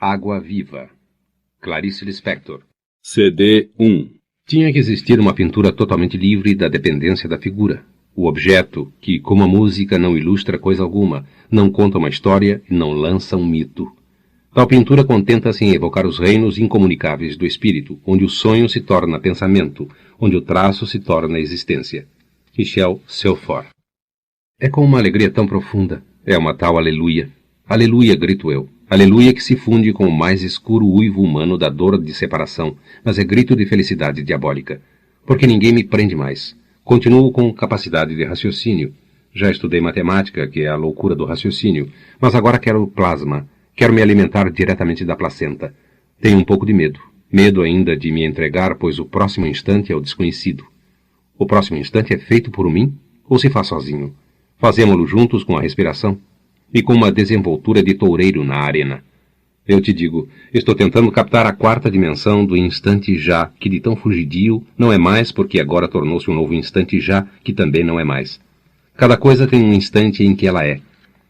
Água Viva, Clarice Lispector. CD 1. Tinha que existir uma pintura totalmente livre da dependência da figura. O objeto, que, como a música, não ilustra coisa alguma, não conta uma história e não lança um mito. Tal pintura contenta-se em evocar os reinos incomunicáveis do espírito, onde o sonho se torna pensamento, onde o traço se torna existência. Michel Seufort. É com uma alegria tão profunda, é uma tal aleluia. Aleluia, grito eu. Aleluia que se funde com o mais escuro uivo humano da dor de separação, mas é grito de felicidade diabólica. Porque ninguém me prende mais. Continuo com capacidade de raciocínio. Já estudei matemática, que é a loucura do raciocínio, mas agora quero plasma. Quero me alimentar diretamente da placenta. Tenho um pouco de medo. Medo ainda de me entregar, pois o próximo instante é o desconhecido. O próximo instante é feito por mim ou se faz sozinho? Fazemo-lo juntos com a respiração e com uma desenvoltura de toureiro na arena. Eu te digo, estou tentando captar a quarta dimensão do instante já, que de tão fugidio não é mais porque agora tornou-se um novo instante já, que também não é mais. Cada coisa tem um instante em que ela é.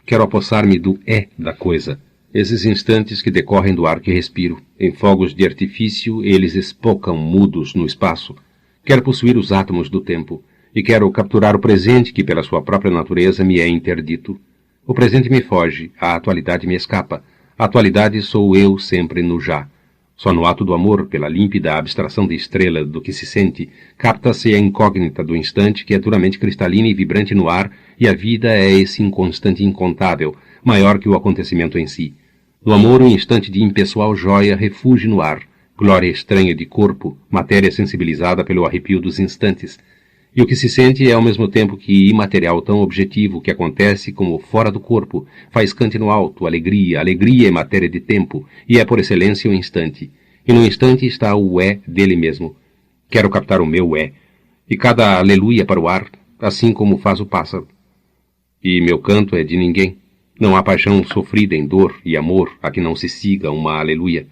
Quero apossar-me do é da coisa. Esses instantes que decorrem do ar que respiro, em fogos de artifício, eles espocam mudos no espaço. Quero possuir os átomos do tempo, e quero capturar o presente que pela sua própria natureza me é interdito. O presente me foge, a atualidade me escapa. A atualidade sou eu sempre no já. Só no ato do amor, pela límpida abstração de estrela do que se sente, capta-se a incógnita do instante que é duramente cristalina e vibrante no ar, e a vida é esse inconstante incontável, maior que o acontecimento em si. No amor, o instante de impessoal jóia refuge no ar, glória estranha de corpo, matéria sensibilizada pelo arrepio dos instantes. E o que se sente é ao mesmo tempo que imaterial tão objetivo que acontece como fora do corpo, faiscante no alto, alegria, alegria é matéria de tempo, e é por excelência o instante. E no instante está o é dele mesmo. Quero captar o meu é, e cada aleluia para o ar, assim como faz o pássaro. E meu canto é de ninguém. Não há paixão sofrida em dor e amor a que não se siga uma aleluia.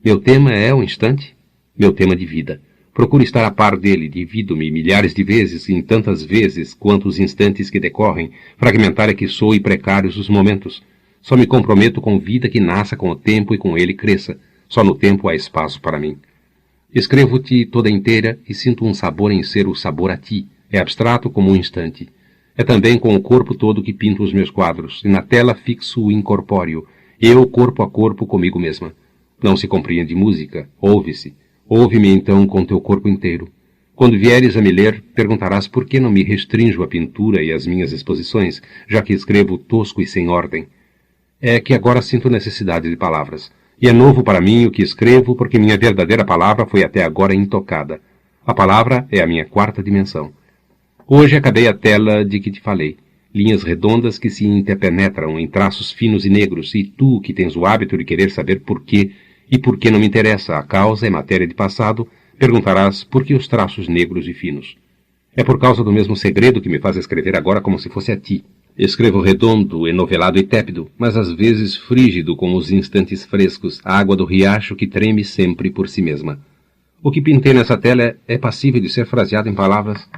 Meu tema é o instante, meu tema de vida. Procuro estar a par dele, divido-me milhares de vezes, em tantas vezes quanto os instantes que decorrem, fragmentária que sou e precários os momentos. Só me comprometo com vida que nasça com o tempo e com ele cresça. Só no tempo há espaço para mim. Escrevo-te toda inteira e sinto um sabor em ser o sabor a ti. É abstrato como um instante. É também com o corpo todo que pinto os meus quadros, e na tela fixo o incorpóreo, eu corpo a corpo comigo mesma. Não se compreende música, ouve-se. Ouve-me então com teu corpo inteiro. Quando vieres a me ler, perguntarás por que não me restrinjo à pintura e às minhas exposições, já que escrevo tosco e sem ordem. É que agora sinto necessidade de palavras. E é novo para mim o que escrevo, porque minha verdadeira palavra foi até agora intocada. A palavra é a minha quarta dimensão. Hoje acabei a tela de que te falei. Linhas redondas que se interpenetram em traços finos e negros, e tu, que tens o hábito de querer saber por quê, e por que não me interessa a causa e matéria de passado, perguntarás por que os traços negros e finos. É por causa do mesmo segredo que me faz escrever agora como se fosse a ti. Escrevo redondo, enovelado e tépido, mas às vezes frígido como os instantes frescos, a água do riacho que treme sempre por si mesma. O que pintei nessa tela é passível de ser fraseado em palavras,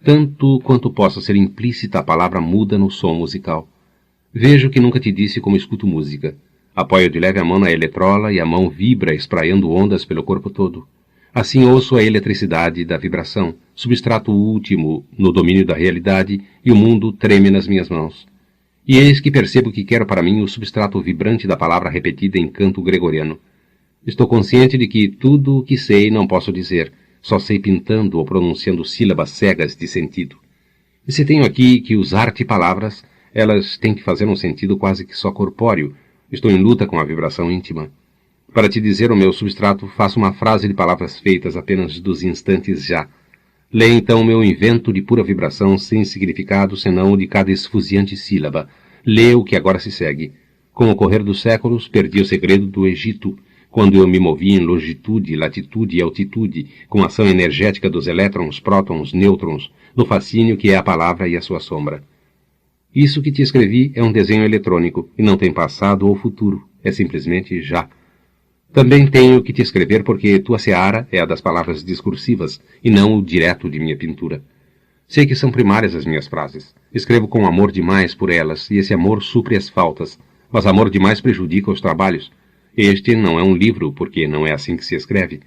tanto quanto possa ser implícita a palavra muda no som musical. Vejo que nunca te disse como escuto música. Apoio de leve a mão na eletrola e a mão vibra espraiando ondas pelo corpo todo. Assim ouço a eletricidade da vibração, substrato último no domínio da realidade, e o mundo treme nas minhas mãos. E eis que percebo que quero para mim o substrato vibrante da palavra repetida em canto gregoriano. Estou consciente de que tudo o que sei não posso dizer, só sei pintando ou pronunciando sílabas cegas de sentido. E se tenho aqui que usar-te palavras, elas têm que fazer um sentido quase que só corpóreo. Estou em luta com a vibração íntima. Para te dizer o meu substrato, faço uma frase de palavras feitas apenas dos instantes já. Lê então o meu invento de pura vibração sem significado senão o de cada esfuziante sílaba. Lê o que agora se segue. Com o correr dos séculos, perdi o segredo do Egito, quando eu me movi em longitude, latitude e altitude, com a ação energética dos elétrons, prótons, nêutrons, no fascínio que é a palavra e a sua sombra. Isso que te escrevi é um desenho eletrônico, e não tem passado ou futuro, é simplesmente já. Também tenho que te escrever porque tua seara é a das palavras discursivas, e não o direto de minha pintura. Sei que são primárias as minhas frases. Escrevo com amor demais por elas, e esse amor supre as faltas, mas amor demais prejudica os trabalhos. Este não é um livro, porque não é assim que se escreve.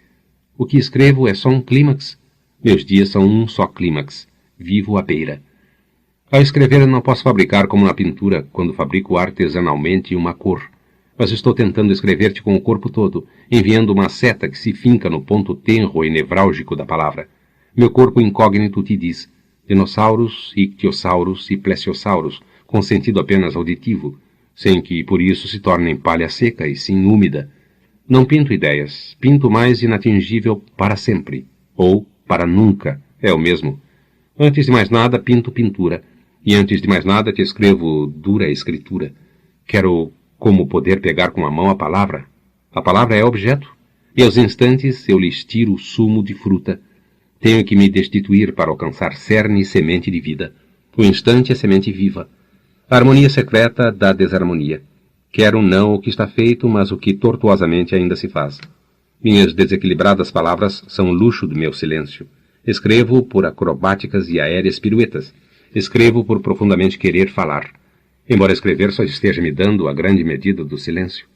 O que escrevo é só um clímax. Meus dias são um só clímax. Vivo à beira. Ao escrever não posso fabricar como na pintura, quando fabrico artesanalmente uma cor. Mas estou tentando escrever-te com o corpo todo, enviando uma seta que se finca no ponto tenro e nevrálgico da palavra. Meu corpo incógnito te diz: dinossauros, ictiossauros e plesiosauros, com sentido apenas auditivo, sem que por isso se tornem palha seca e sim úmida. Não pinto ideias, pinto mais inatingível para sempre, ou para nunca, é o mesmo. Antes de mais nada, pinto pintura, e antes de mais nada te escrevo dura escritura. Quero como poder pegar com a mão a palavra. A palavra é objeto, e aos instantes eu lhes tiro o sumo de fruta. Tenho que me destituir para alcançar cerne e semente de vida. O instante é semente viva. A harmonia secreta da desarmonia. Quero não o que está feito, mas o que tortuosamente ainda se faz. Minhas desequilibradas palavras são o luxo do meu silêncio. Escrevo por acrobáticas e aéreas piruetas. Escrevo por profundamente querer falar. Embora escrever só esteja me dando a grande medida do silêncio.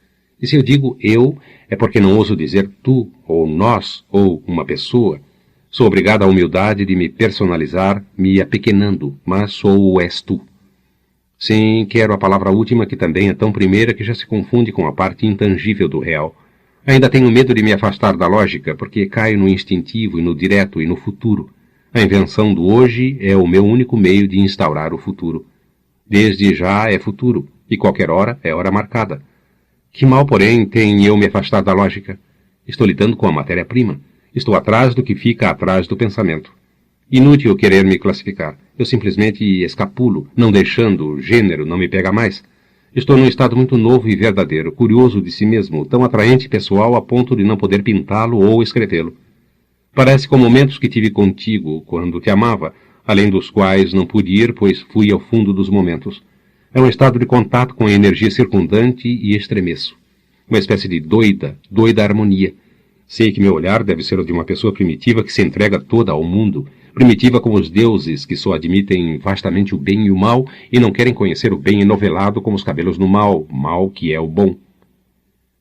E se eu digo eu, é porque não ouso dizer tu, ou nós, ou uma pessoa. Sou obrigado à humildade de me personalizar, me apequenando, mas sou o és tu. Sim, quero a palavra última, que também é tão primeira que já se confunde com a parte intangível do real. Ainda tenho medo de me afastar da lógica, porque caio no instintivo e no direto e no futuro. A invenção do hoje é o meu único meio de instaurar o futuro. Desde já é futuro, e qualquer hora é hora marcada. Que mal, porém, tem eu me afastar da lógica? Estou lidando com a matéria-prima. Estou atrás do que fica atrás do pensamento. Inútil querer me classificar. Eu simplesmente escapulo, não deixando o gênero não me pega mais. Estou num estado muito novo e verdadeiro, curioso de si mesmo, tão atraente e pessoal a ponto de não poder pintá-lo ou escrevê-lo. Parece com momentos que tive contigo, quando te amava, além dos quais não pude ir, pois fui ao fundo dos momentos. É um estado de contato com a energia circundante e estremeço. Uma espécie de doida harmonia. Sei que meu olhar deve ser o de uma pessoa primitiva que se entrega toda ao mundo, primitiva como os deuses que só admitem vastamente o bem e o mal e não querem conhecer o bem enovelado como os cabelos no mal, mal que é o bom.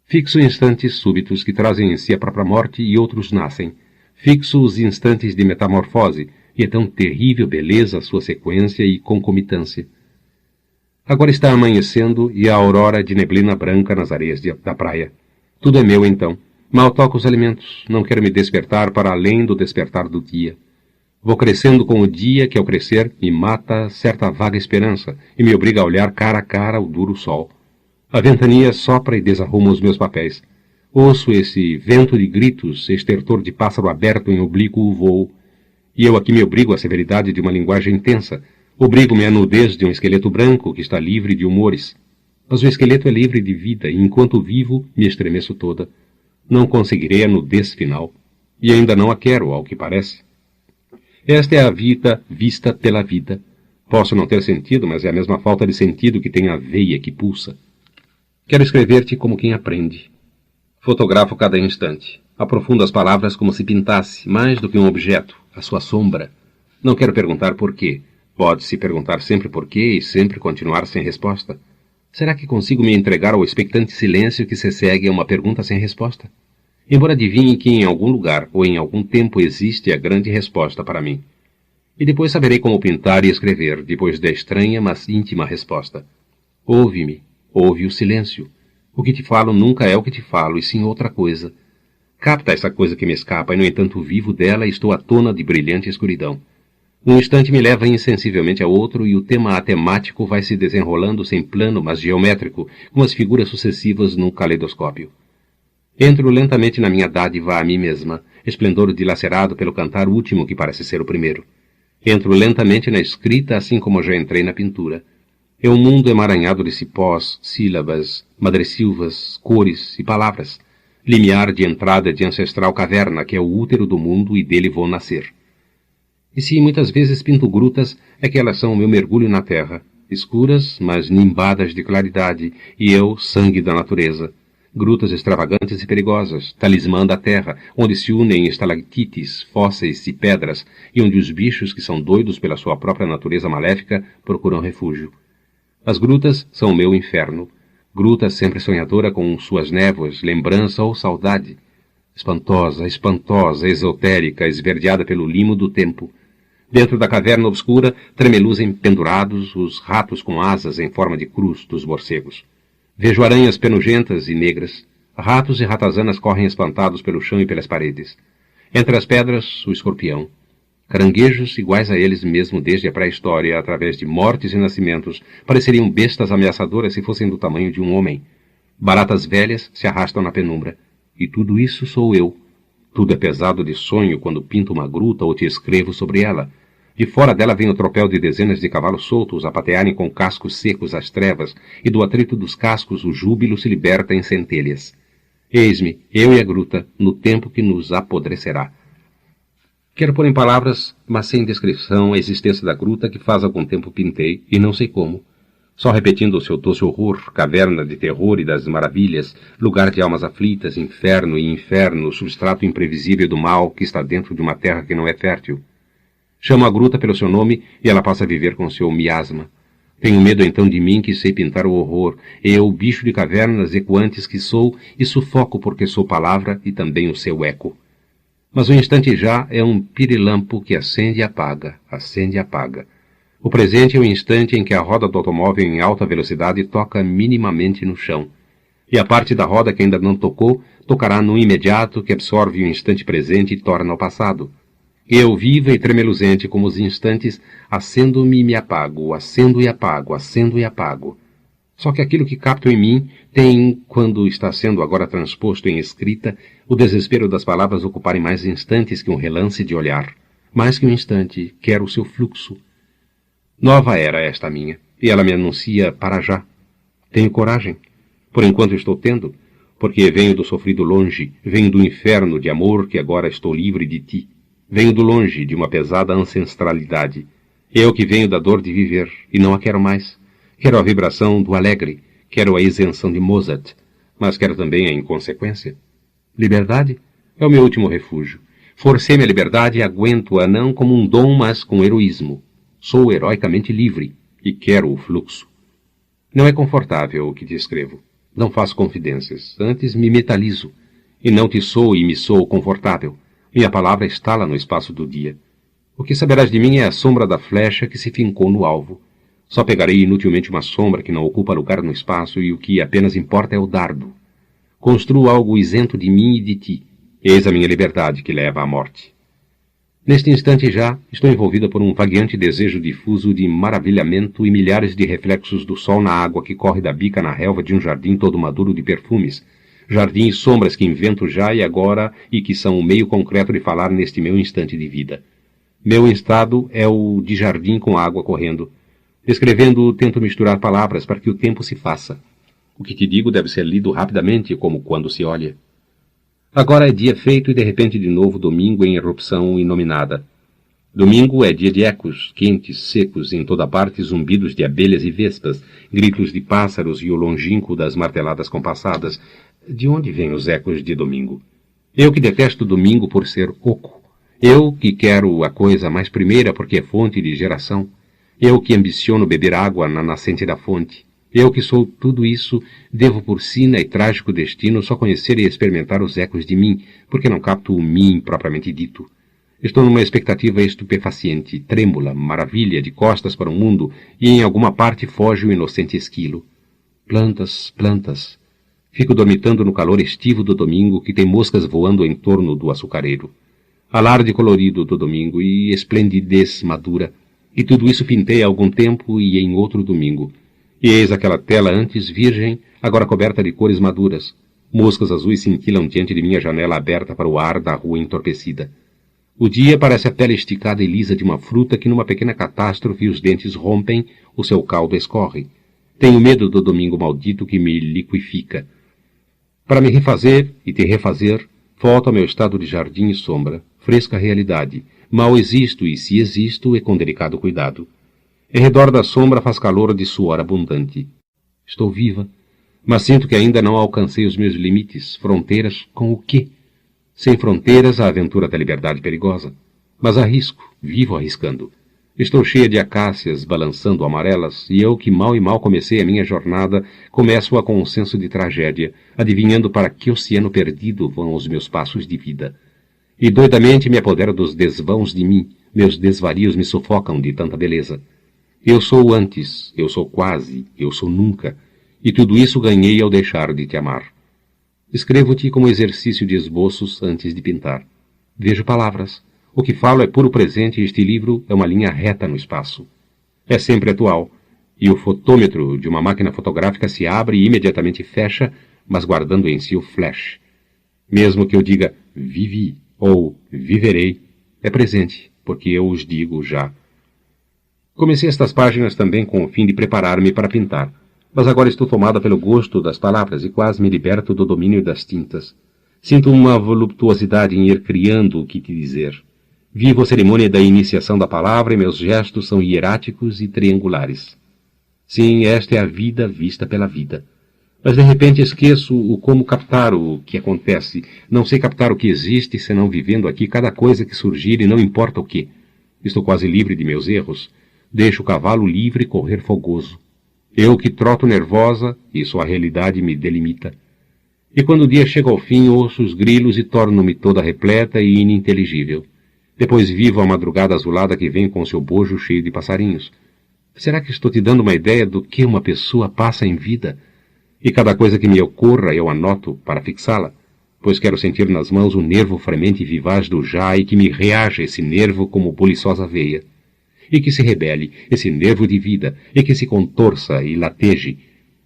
Fixo instantes súbitos que trazem em si a própria morte e outros nascem. Fixo os instantes de metamorfose, e é tão terrível beleza a sua sequência e concomitância. Agora está amanhecendo e a aurora de neblina branca nas areias da praia. Tudo é meu então. Mal toco os alimentos, não quero me despertar para além do despertar do dia. Vou crescendo com o dia que, ao crescer, me mata certa vaga esperança e me obriga a olhar cara a cara o duro sol. A ventania sopra e desarruma os meus papéis. Ouço esse vento de gritos, estertor de pássaro aberto em oblíquo voo. E eu aqui me obrigo à severidade de uma linguagem intensa. Obrigo-me à nudez de um esqueleto branco que está livre de humores. Mas o esqueleto é livre de vida e, enquanto vivo, me estremeço toda. Não conseguirei a nudez final. E ainda não a quero, ao que parece. Esta é a vida vista pela vida. Posso não ter sentido, mas é a mesma falta de sentido que tem a veia que pulsa. Quero escrever-te como quem aprende. Fotografo cada instante. Aprofundo as palavras como se pintasse, mais do que um objeto, a sua sombra. Não quero perguntar por quê. Pode-se perguntar sempre por quê e sempre continuar sem resposta. Será que consigo me entregar ao expectante silêncio que se segue a uma pergunta sem resposta? Embora adivinhe que em algum lugar ou em algum tempo existe a grande resposta para mim. E depois saberei como pintar e escrever, depois da estranha, mas íntima resposta. Ouve-me, ouve o silêncio. O que te falo nunca é o que te falo, e sim outra coisa. Capta essa coisa que me escapa, e no entanto vivo dela e estou à tona de brilhante escuridão. Um instante me leva insensivelmente a outro, e o tema atemático vai se desenrolando sem plano, mas geométrico, com as figuras sucessivas num caleidoscópio. Entro lentamente na minha dádiva a mim mesma, esplendor dilacerado pelo cantar último que parece ser o primeiro. Entro lentamente na escrita, assim como já entrei na pintura. É um mundo emaranhado de cipós, sílabas, madressilvas, cores e palavras. Limiar de entrada de ancestral caverna, que é o útero do mundo e dele vou nascer. E se muitas vezes pinto grutas, é que elas são o meu mergulho na terra, escuras, mas nimbadas de claridade, e eu, sangue da natureza. Grutas extravagantes e perigosas, talismã da terra, onde se unem estalactites, fósseis e pedras, e onde os bichos que são doidos pela sua própria natureza maléfica procuram refúgio. As grutas são o meu inferno. Gruta sempre sonhadora com suas névoas, lembrança ou saudade. Espantosa, espantosa, esotérica, esverdeada pelo limo do tempo. Dentro da caverna obscura, tremeluzem pendurados os ratos com asas em forma de cruz dos morcegos. Vejo aranhas penugentas e negras. Ratos e ratazanas correm espantados pelo chão e pelas paredes. Entre as pedras, o escorpião. Caranguejos, iguais a eles mesmo desde a pré-história, através de mortes e nascimentos, pareceriam bestas ameaçadoras se fossem do tamanho de um homem. Baratas velhas se arrastam na penumbra. E tudo isso sou eu. Tudo é pesado de sonho quando pinto uma gruta ou te escrevo sobre ela. De fora dela vem o tropel de dezenas de cavalos soltos a patearem com cascos secos às trevas, e do atrito dos cascos o júbilo se liberta em centelhas. Eis-me, eu e a gruta, no tempo que nos apodrecerá. Quero pôr em palavras, mas sem descrição, a existência da gruta que faz algum tempo pintei, e não sei como. Só repetindo o seu doce horror, caverna de terror e das maravilhas, lugar de almas aflitas, inferno e inferno, substrato imprevisível do mal que está dentro de uma terra que não é fértil. Chamo a gruta pelo seu nome e ela passa a viver com seu miasma. Tenho medo então de mim que sei pintar o horror, eu, bicho de cavernas ecoantes que sou, e sufoco porque sou palavra e também o seu eco. Mas o instante já é um pirilampo que acende e apaga, acende e apaga. O presente é o instante em que a roda do automóvel em alta velocidade toca minimamente no chão. E a parte da roda que ainda não tocou, tocará no imediato que absorve o instante presente e torna ao passado. Eu, viva e tremeluzente como os instantes, acendo-me e me apago, acendo e apago, acendo e apago. Só que aquilo que capto em mim tem, quando está sendo agora transposto em escrita, o desespero das palavras ocuparem mais instantes que um relance de olhar. Mais que um instante, quero o seu fluxo. Nova era esta minha, e ela me anuncia para já. Tenho coragem. Por enquanto estou tendo, porque venho do sofrido longe, venho do inferno de amor que agora estou livre de ti. Venho do longe, de uma pesada ancestralidade. Eu que venho da dor de viver, e não a quero mais. Quero a vibração do alegre, quero a isenção de Mozart, mas quero também a inconsequência. Liberdade é o meu último refúgio. Forcei minha liberdade e aguento-a não como um dom, mas com heroísmo. Sou heroicamente livre e quero o fluxo. Não é confortável o que te escrevo. Não faço confidências, antes me metalizo. E não te sou e me sou confortável. Minha palavra estala no espaço do dia. O que saberás de mim é a sombra da flecha que se fincou no alvo. Só pegarei inutilmente uma sombra que não ocupa lugar no espaço e o que apenas importa é o dardo. Construo algo isento de mim e de ti. Eis a minha liberdade que leva à morte. Neste instante já, estou envolvida por um vagueante desejo difuso de maravilhamento e milhares de reflexos do sol na água que corre da bica na relva de um jardim todo maduro de perfumes. Jardim e sombras que invento já e agora e que são o meio concreto de falar neste meu instante de vida. Meu estado é o de jardim com água correndo. Escrevendo, tento misturar palavras para que o tempo se faça. O que te digo deve ser lido rapidamente, como quando se olha. Agora é dia feito e de repente de novo domingo em erupção inominada. Domingo é dia de ecos, quentes, secos, em toda parte zumbidos de abelhas e vespas, gritos de pássaros e o longínquo das marteladas compassadas. De onde vêm os ecos de domingo? Eu que detesto domingo por ser oco. Eu que quero a coisa mais primeira porque é fonte de geração. Eu que ambiciono beber água na nascente da fonte. Eu que sou tudo isso, devo por sina e trágico destino só conhecer e experimentar os ecos de mim, porque não capto o mim propriamente dito. Estou numa expectativa estupefaciente, trêmula, maravilha, de costas para o mundo, e em alguma parte foge o inocente esquilo. Plantas, plantas. Fico dormitando no calor estivo do domingo, que tem moscas voando em torno do açucareiro. Alarde colorido do domingo e esplendidez madura. E tudo isso pintei há algum tempo e em outro domingo. E eis aquela tela antes virgem, agora coberta de cores maduras. Moscas azuis cintilam diante de minha janela aberta para o ar da rua entorpecida. O dia parece a pele esticada e lisa de uma fruta que numa pequena catástrofe os dentes rompem, o seu caldo escorre. Tenho medo do domingo maldito que me liquifica. Para me refazer e te refazer, volto ao meu estado de jardim e sombra, fresca realidade. Mal existo e, se existo, é com delicado cuidado. Em redor da sombra faz calor de suor abundante. Estou viva, mas sinto que ainda não alcancei os meus limites. Fronteiras com o quê? Sem fronteiras, a aventura da liberdade perigosa. Mas arrisco, vivo arriscando. Estou cheia de acácias balançando amarelas, e eu que mal e mal comecei a minha jornada, começo-a com um senso de tragédia, adivinhando para que oceano perdido vão os meus passos de vida. E doidamente me apodero dos desvãos de mim, meus desvarios me sufocam de tanta beleza. Eu sou antes, eu sou quase, eu sou nunca, e tudo isso ganhei ao deixar de te amar. Escrevo-te como exercício de esboços antes de pintar. Vejo palavras. O que falo é puro presente e este livro é uma linha reta no espaço. É sempre atual, e o fotômetro de uma máquina fotográfica se abre e imediatamente fecha, mas guardando em si o flash. Mesmo que eu diga vivi ou viverei, é presente, porque eu os digo já. Comecei estas páginas também com o fim de preparar-me para pintar, mas agora estou tomada pelo gosto das palavras e quase me liberto do domínio das tintas. Sinto uma voluptuosidade em ir criando o que te dizer. Vivo a cerimônia da iniciação da palavra e meus gestos são hieráticos e triangulares. Sim, esta é a vida vista pela vida. Mas de repente esqueço o como captar o que acontece. Não sei captar o que existe, senão vivendo aqui cada coisa que surgir e não importa o que. Estou quase livre de meus erros. Deixo o cavalo livre correr fogoso. Eu que troto nervosa, isso a realidade me delimita. E quando o dia chega ao fim, ouço os grilos e torno-me toda repleta e ininteligível. Depois vivo a madrugada azulada que vem com seu bojo cheio de passarinhos. Será que estou te dando uma ideia do que uma pessoa passa em vida? E cada coisa que me ocorra eu anoto para fixá-la, pois quero sentir nas mãos o nervo fremente e vivaz do já e que me reaja esse nervo como buliçosa veia. E que se rebele esse nervo de vida, e que se contorça e lateje,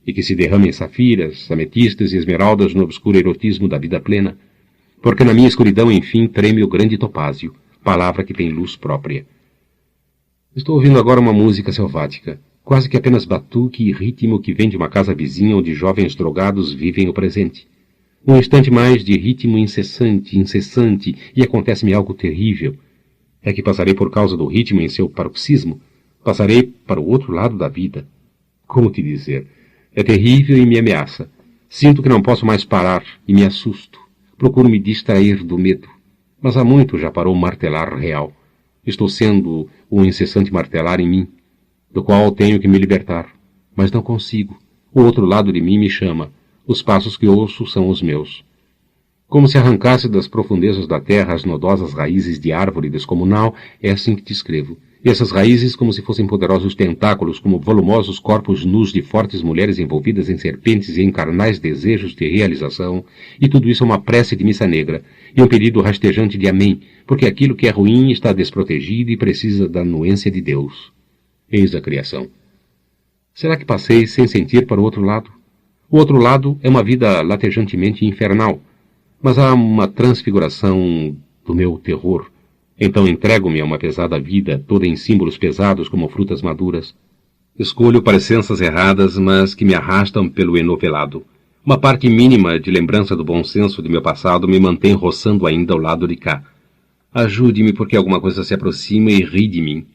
e que se derrame em safiras, ametistas e esmeraldas no obscuro erotismo da vida plena. Porque na minha escuridão, enfim, treme o grande topázio, palavra que tem luz própria. Estou ouvindo agora uma música selvática, quase que apenas batuque e ritmo que vem de uma casa vizinha onde jovens drogados vivem o presente. Um instante mais de ritmo incessante, incessante, e acontece-me algo terrível. É que passarei por causa do ritmo em seu paroxismo, passarei para o outro lado da vida. Como te dizer? É terrível e me ameaça. Sinto que não posso mais parar e me assusto. Procuro me distrair do medo. Mas há muito já parou o martelar real. Estou sendo um incessante martelar em mim, do qual tenho que me libertar. Mas não consigo. O outro lado de mim me chama. Os passos que ouço são os meus. Como se arrancasse das profundezas da terra as nodosas raízes de árvore descomunal, é assim que te escrevo. E essas raízes, como se fossem poderosos tentáculos, como volumosos corpos nus de fortes mulheres envolvidas em serpentes e em carnais desejos de realização, e tudo isso é uma prece de missa negra, e um pedido rastejante de amém, porque aquilo que é ruim está desprotegido e precisa da anuência de Deus. Eis a criação. Será que passei sem sentir para o outro lado? O outro lado é uma vida latejantemente infernal, mas há uma transfiguração do meu terror. Então entrego-me a uma pesada vida, toda em símbolos pesados como frutas maduras. Escolho parecenças erradas, mas que me arrastam pelo enovelado. Uma parte mínima de lembrança do bom senso de meu passado me mantém roçando ainda ao lado de cá. Ajude-me porque alguma coisa se aproxima e ri de mim.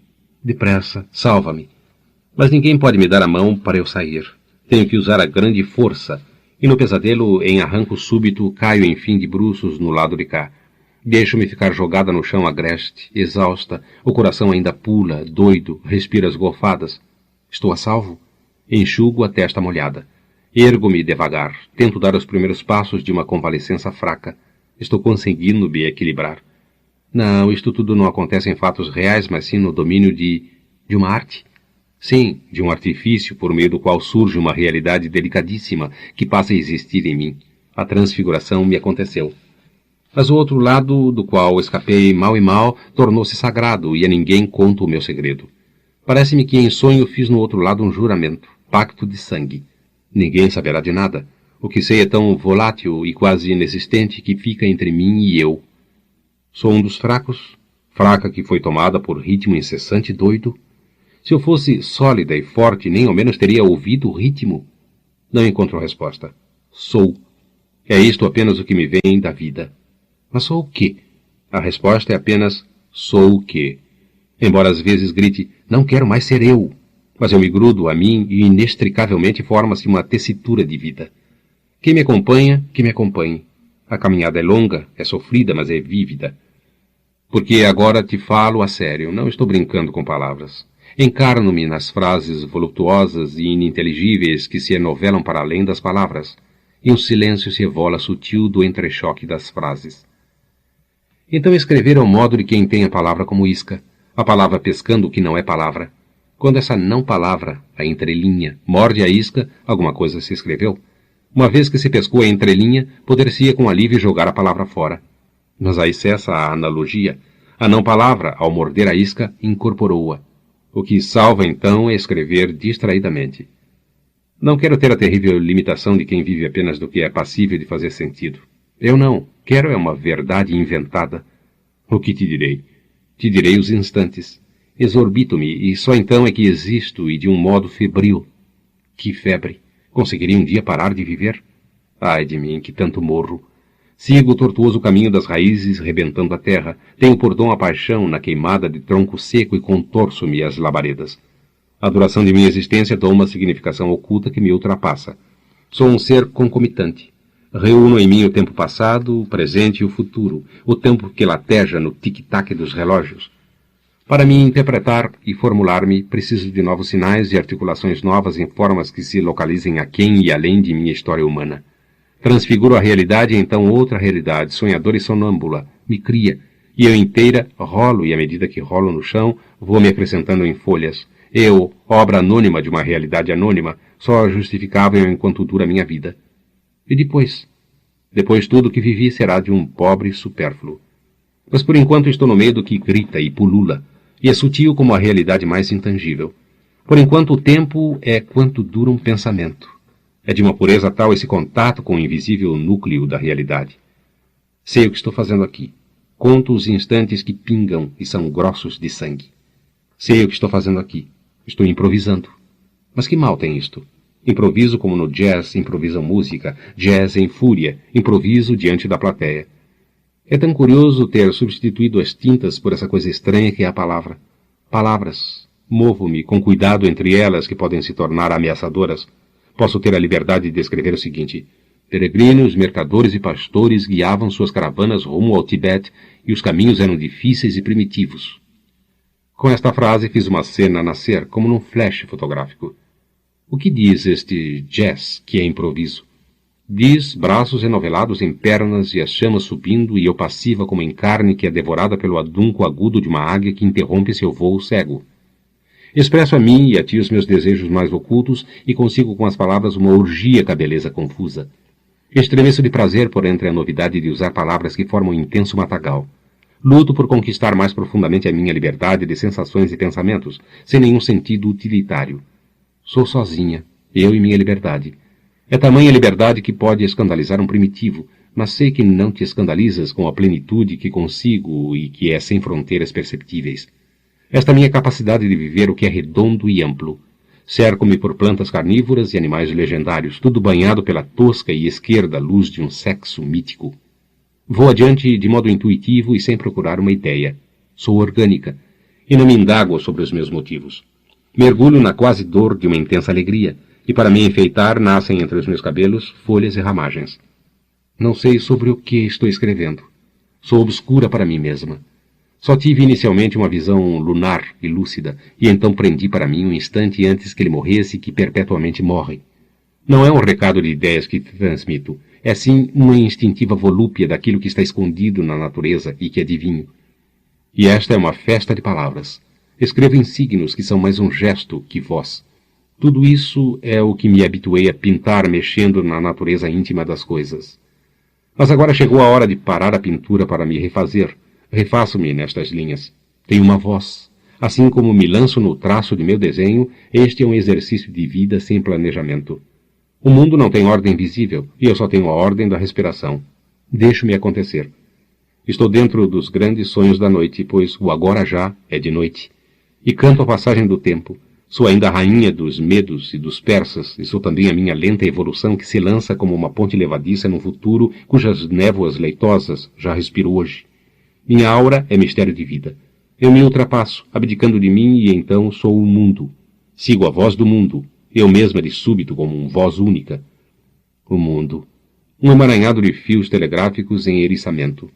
Depressa, salva-me. Mas ninguém pode me dar a mão para eu sair. Tenho que usar a grande força, e no pesadelo, em arranco súbito, caio enfim de bruços no lado de cá. Deixo-me ficar jogada no chão agreste, exausta, o coração ainda pula, doido, respira as golfadas. Estou a salvo? Enxugo a testa molhada. Ergo-me devagar, tento dar os primeiros passos de uma convalescença fraca. Estou conseguindo me equilibrar. Não, isto tudo não acontece em fatos reais, mas sim no domínio de uma arte. Sim, de um artifício por meio do qual surge uma realidade delicadíssima que passa a existir em mim. A transfiguração me aconteceu. Mas o outro lado, do qual escapei mal e mal, tornou-se sagrado e a ninguém conto o meu segredo. Parece-me que em sonho fiz no outro lado um juramento, pacto de sangue. Ninguém saberá de nada. O que sei é tão volátil e quase inexistente que fica entre mim e eu. Sou um dos fracos, fraca que foi tomada por ritmo incessante e doido. Se eu fosse sólida e forte, nem ao menos teria ouvido o ritmo. Não encontro resposta. Sou. É isto apenas o que me vem da vida. Mas sou o quê? A resposta é apenas sou o quê? Embora às vezes grite, não quero mais ser eu. Mas eu me grudo a mim e inextricavelmente forma-se uma tessitura de vida. Quem me acompanha, que me acompanhe. A caminhada é longa, é sofrida, mas é vívida. Porque agora te falo a sério, não estou brincando com palavras. Encarno-me nas frases voluptuosas e ininteligíveis que se enovelam para além das palavras, e um silêncio se evola sutil do entrechoque das frases. Então escrever é o modo de quem tem a palavra como isca, a palavra pescando o que não é palavra. Quando essa não palavra, a entrelinha, morde a isca, alguma coisa se escreveu. Uma vez que se pescou a entrelinha, poder-se-ia com alívio jogar a palavra fora. Mas aí cessa a analogia. A não palavra, ao morder a isca, incorporou-a. O que salva então é escrever distraidamente. Não quero ter a terrível limitação de quem vive apenas do que é passível de fazer sentido. Eu não. Quero é uma verdade inventada. O que te direi? Te direi os instantes. Exorbito-me, e só então é que existo, e de um modo febril. Que febre! Conseguiria um dia parar de viver? Ai de mim, que tanto morro! Sigo o tortuoso caminho das raízes rebentando a terra. Tenho por dom a paixão na queimada de tronco seco e contorço-me às labaredas. A duração de minha existência toma uma significação oculta que me ultrapassa. Sou um ser concomitante. Reúno em mim o tempo passado, o presente e o futuro, o tempo que lateja no tic-tac dos relógios. Para me interpretar e formular-me, preciso de novos sinais e articulações novas em formas que se localizem aquém e além de minha história humana. Transfiguro a realidade e então outra realidade, sonhadora e sonâmbula, me cria, e eu inteira rolo, e à medida que rolo no chão, vou me acrescentando em folhas. Eu, obra anônima de uma realidade anônima, só justificável enquanto dura minha vida. E depois? Depois tudo o que vivi será de um pobre supérfluo. Mas por enquanto estou no meio do que grita e pulula, e é sutil como a realidade mais intangível. Por enquanto o tempo é quanto dura um pensamento. É de uma pureza tal esse contato com o invisível núcleo da realidade. Sei o que estou fazendo aqui. Conto os instantes que pingam e são grossos de sangue. Sei o que estou fazendo aqui. Estou improvisando. Mas que mal tem isto? Improviso como no jazz improvisam música, jazz em fúria, improviso diante da plateia. É tão curioso ter substituído as tintas por essa coisa estranha que é a palavra. Palavras. Movo-me com cuidado entre elas que podem se tornar ameaçadoras. Posso ter a liberdade de escrever o seguinte: peregrinos, mercadores e pastores guiavam suas caravanas rumo ao Tibete e os caminhos eram difíceis e primitivos. Com esta frase fiz uma cena nascer como num flash fotográfico. O que diz este jazz que é improviso? Diz braços enovelados em pernas e as chamas subindo e eu passiva como em carne que é devorada pelo adunco agudo de uma águia que interrompe seu voo cego. Expresso a mim e a ti os meus desejos mais ocultos e consigo com as palavras uma orgia com a beleza confusa. Estremeço de prazer por entre a novidade de usar palavras que formam um intenso matagal. Luto por conquistar mais profundamente a minha liberdade de sensações e pensamentos, sem nenhum sentido utilitário. Sou sozinha, eu e minha liberdade. É tamanha liberdade que pode escandalizar um primitivo, mas sei que não te escandalizas com a plenitude que consigo e que é sem fronteiras perceptíveis. Esta minha capacidade de viver o que é redondo e amplo. Cerco-me por plantas carnívoras e animais legendários, tudo banhado pela tosca e esquerda luz de um sexo mítico. Vou adiante de modo intuitivo e sem procurar uma ideia. Sou orgânica, e não me indago sobre os meus motivos. Mergulho na quase dor de uma intensa alegria, e para me enfeitar nascem entre os meus cabelos folhas e ramagens. Não sei sobre o que estou escrevendo. Sou obscura para mim mesma. Só tive inicialmente uma visão lunar e lúcida, e então prendi para mim um instante antes que ele morresse que perpetuamente morre. Não é um recado de ideias que te transmito, é sim uma instintiva volúpia daquilo que está escondido na natureza e que é divino. E esta é uma festa de palavras. Escrevo em signos que são mais um gesto que voz. Tudo isso é o que me habituei a pintar mexendo na natureza íntima das coisas. Mas agora chegou a hora de parar a pintura para me refazer. Refaço-me nestas linhas. Tenho uma voz. Assim como me lanço no traço de meu desenho, este é um exercício de vida sem planejamento. O mundo não tem ordem visível, e eu só tenho a ordem da respiração. Deixo-me acontecer. Estou dentro dos grandes sonhos da noite, pois o agora já é de noite. E canto a passagem do tempo. Sou ainda a rainha dos medos e dos persas, e sou também a minha lenta evolução que se lança como uma ponte levadiça num futuro cujas névoas leitosas já respiro hoje. Minha aura é mistério de vida. Eu me ultrapasso, abdicando de mim, e então sou o mundo. Sigo a voz do mundo, eu mesma de súbito como uma voz única. O mundo. Um emaranhado de fios telegráficos em eriçamento.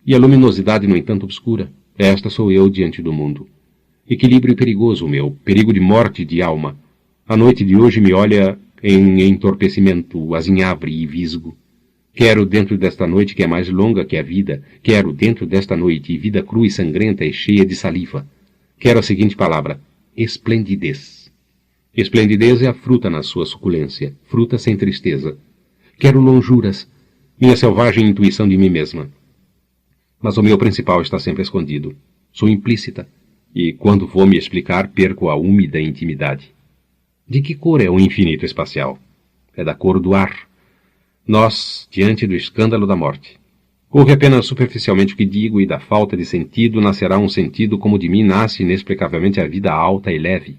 E a luminosidade, no entanto, obscura. Esta sou eu diante do mundo. Equilíbrio perigoso, meu, perigo de morte de alma. A noite de hoje me olha em entorpecimento, azinhavre e visgo. Quero dentro desta noite que é mais longa que a vida, quero dentro desta noite, vida crua e sangrenta e cheia de saliva. Quero a seguinte palavra: esplendidez. Esplendidez é a fruta na sua suculência, fruta sem tristeza. Quero lonjuras, minha selvagem intuição de mim mesma. Mas o meu principal está sempre escondido. Sou implícita, e quando vou me explicar, perco a úmida intimidade. De que cor é o infinito espacial? É da cor do ar. Nós, diante do escândalo da morte. Ouve apenas superficialmente o que digo, e da falta de sentido nascerá um sentido como de mim nasce inexplicavelmente a vida alta e leve.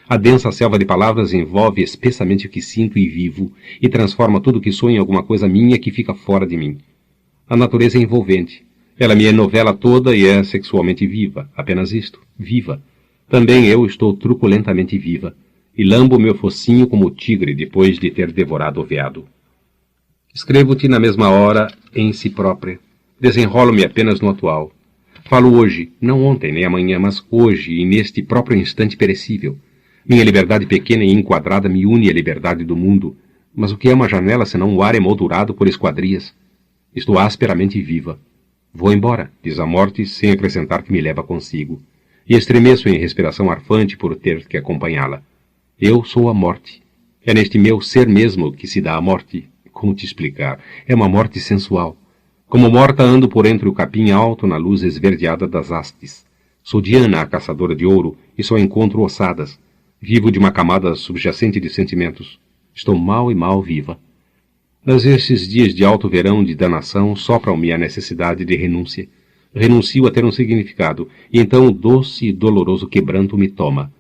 A densa selva de palavras envolve espessamente o que sinto e vivo, e transforma tudo o que sou em alguma coisa minha que fica fora de mim. A natureza é envolvente. Ela me enovela toda e é sexualmente viva. Apenas isto, viva. Também eu estou truculentamente viva, e lambo meu focinho como o tigre depois de ter devorado o veado. Escrevo-te na mesma hora, em si própria. Desenrolo-me apenas no atual. Falo hoje, não ontem nem amanhã, mas hoje e neste próprio instante perecível. Minha liberdade pequena e enquadrada me une à liberdade do mundo. Mas o que é uma janela senão um ar emoldurado por esquadrias? Estou asperamente viva. Vou embora, diz a morte, sem acrescentar que me leva consigo. E estremeço em respiração arfante por ter que acompanhá-la. Eu sou a morte. É neste meu ser mesmo que se dá a morte. Como te explicar? É uma morte sensual. Como morta ando por entre o capim alto na luz esverdeada das hastes. Sou Diana, a caçadora de ouro, e só encontro ossadas. Vivo de uma camada subjacente de sentimentos. Estou mal e mal viva. Mas esses dias de alto verão de danação sopram-me a necessidade de renúncia. Renuncio a ter um significado, e então o doce e doloroso quebranto me toma.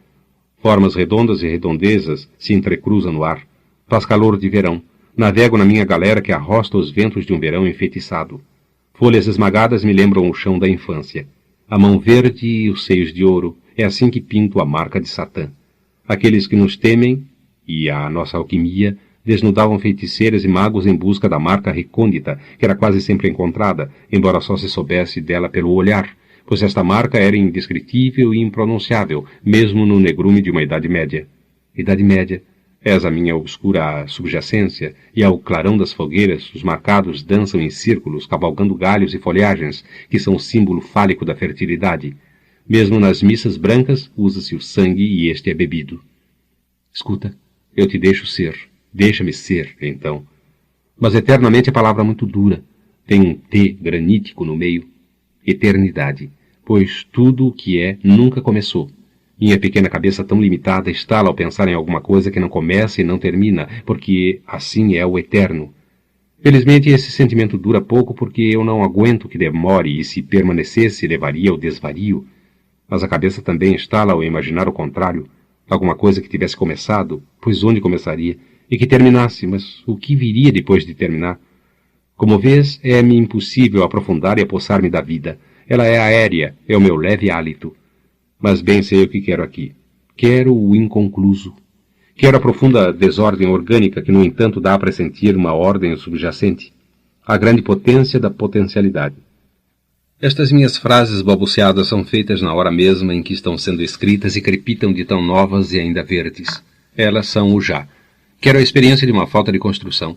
Formas redondas e redondezas se entrecruzam no ar. Faz calor de verão. Navego na minha galera que arrosta os ventos de um verão enfeitiçado. Folhas esmagadas me lembram o chão da infância. A mão verde e os seios de ouro. É assim que pinto a marca de Satã. Aqueles que nos temem, e a nossa alquimia, desnudavam feiticeiras e magos em busca da marca recôndita, que era quase sempre encontrada, embora só se soubesse dela pelo olhar, pois esta marca era indescritível e impronunciável, mesmo no negrume de uma Idade Média. Idade Média. És a minha obscura subjacência, e ao clarão das fogueiras os marcados dançam em círculos, cavalgando galhos e folhagens, que são o símbolo fálico da fertilidade. Mesmo nas missas brancas usa-se o sangue e este é bebido. Escuta, eu te deixo ser. Deixa-me ser, então. Mas eternamente é palavra muito dura. Tem um T granítico no meio. Eternidade. Pois tudo o que é nunca começou. Minha pequena cabeça tão limitada estala ao pensar em alguma coisa que não começa e não termina, porque assim é o eterno. Felizmente esse sentimento dura pouco porque eu não aguento que demore e se permanecesse levaria ao desvario. Mas a cabeça também estala ao imaginar o contrário. Alguma coisa que tivesse começado, pois onde começaria? E que terminasse, mas o que viria depois de terminar? Como vês, é-me impossível aprofundar e apossar-me da vida. Ela é aérea, é o meu leve hálito. Mas bem sei o que quero aqui. Quero o inconcluso. Quero a profunda desordem orgânica que, no entanto, dá a pressentir uma ordem subjacente. A grande potência da potencialidade. Estas minhas frases balbuciadas são feitas na hora mesma em que estão sendo escritas e crepitam de tão novas e ainda verdes. Elas são o já. Quero a experiência de uma falta de construção.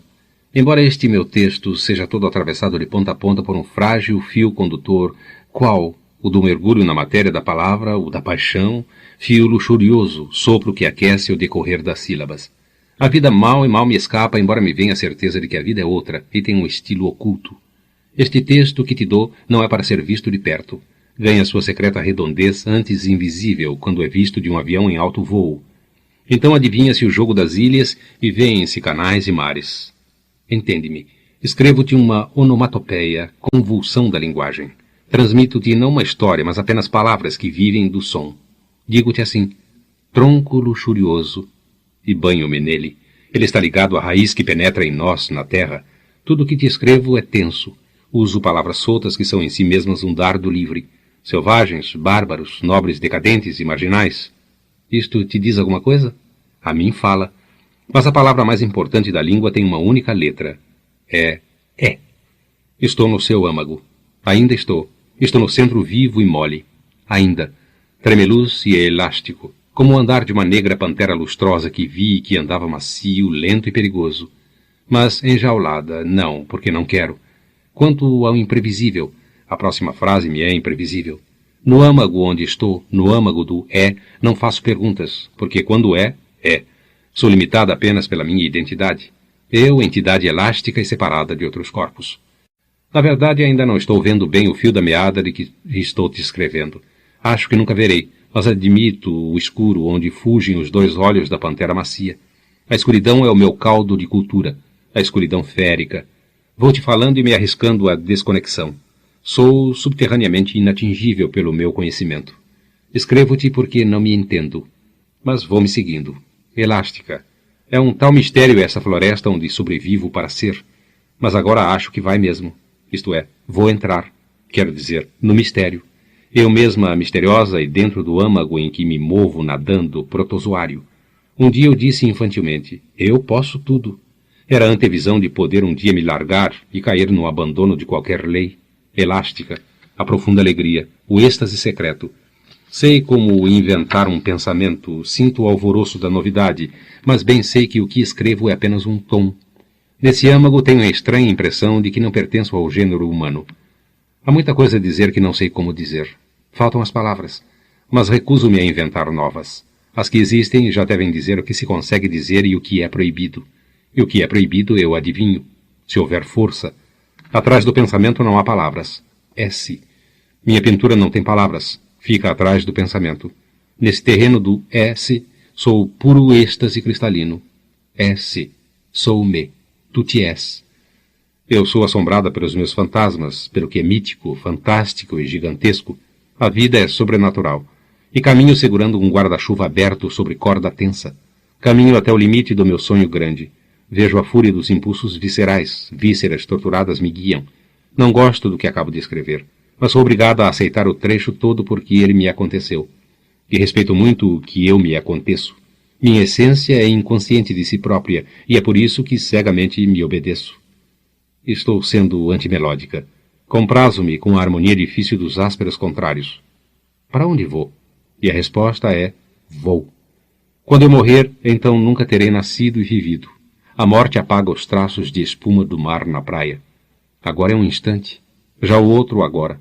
Embora este meu texto seja todo atravessado de ponta a ponta por um frágil fio condutor, qual o do mergulho na matéria da palavra, o da paixão, fio luxurioso, sopro que aquece o decorrer das sílabas. A vida mal e mal me escapa, embora me venha a certeza de que a vida é outra e tem um estilo oculto. Este texto que te dou não é para ser visto de perto. Ganha sua secreta redondez antes invisível quando é visto de um avião em alto voo. Então adivinha-se o jogo das ilhas e vêem-se canais e mares. Entende-me. Escrevo-te uma onomatopeia, convulsão da linguagem. Transmito-te não uma história, mas apenas palavras que vivem do som. Digo-te assim, tronco luxurioso, e banho-me nele. Ele está ligado à raiz que penetra em nós, na terra. Tudo o que te escrevo é tenso. Uso palavras soltas que são em si mesmas um dardo livre. Selvagens, bárbaros, nobres, decadentes e marginais. Isto te diz alguma coisa? A mim fala. Mas a palavra mais importante da língua tem uma única letra. É. Estou no seu âmago. Ainda estou. Estou no centro vivo e mole. Ainda, tremeluz e elástico, como o andar de uma negra pantera lustrosa que vi e que andava macio, lento e perigoso. Mas enjaulada, não, porque não quero. Quanto ao imprevisível, a próxima frase me é imprevisível. No âmago onde estou, no âmago do não faço perguntas, porque quando é. Sou limitada apenas pela minha identidade. Eu, entidade elástica e separada de outros corpos. Na verdade, ainda não estou vendo bem o fio da meada de que estou te escrevendo. Acho que nunca verei, mas admito o escuro onde fugem os dois olhos da pantera macia. A escuridão é o meu caldo de cultura, a escuridão férica. Vou te falando e me arriscando à desconexão. Sou subterraneamente inatingível pelo meu conhecimento. Escrevo-te porque não me entendo, mas vou me seguindo. Elástica. É um tal mistério essa floresta onde sobrevivo para ser, mas agora acho que vai mesmo. Isto é, vou entrar, quero dizer, no mistério. Eu mesma misteriosa e dentro do âmago em que me movo nadando protozoário. Um dia eu disse infantilmente, eu posso tudo. Era a antevisão de poder um dia me largar e cair no abandono de qualquer lei. Elástica, a profunda alegria, o êxtase secreto. Sei como inventar um pensamento, sinto o alvoroço da novidade, mas bem sei que o que escrevo é apenas um tom. Nesse âmago tenho a estranha impressão de que não pertenço ao gênero humano. Há muita coisa a dizer que não sei como dizer. Faltam as palavras, mas recuso-me a inventar novas. As que existem já devem dizer o que se consegue dizer e o que é proibido. E o que é proibido eu adivinho, se houver força. Atrás do pensamento não há palavras. S. Minha pintura não tem palavras. Fica atrás do pensamento. Nesse terreno do S, sou puro êxtase cristalino. S. Sou-me. Tu te és. Eu sou assombrada pelos meus fantasmas, pelo que é mítico, fantástico e gigantesco. A vida é sobrenatural. E caminho segurando um guarda-chuva aberto sobre corda tensa. Caminho até o limite do meu sonho grande. Vejo a fúria dos impulsos viscerais. Vísceras torturadas me guiam. Não gosto do que acabo de escrever, mas sou obrigada a aceitar o trecho todo porque ele me aconteceu. E respeito muito o que eu me aconteço. Minha essência é inconsciente de si própria, e é por isso que cegamente me obedeço. Estou sendo antimelódica. Comprazo-me com a harmonia difícil dos ásperos contrários. Para onde vou? E a resposta é, vou. Quando eu morrer, então nunca terei nascido e vivido. A morte apaga os traços de espuma do mar na praia. Agora é um instante. Já o outro agora.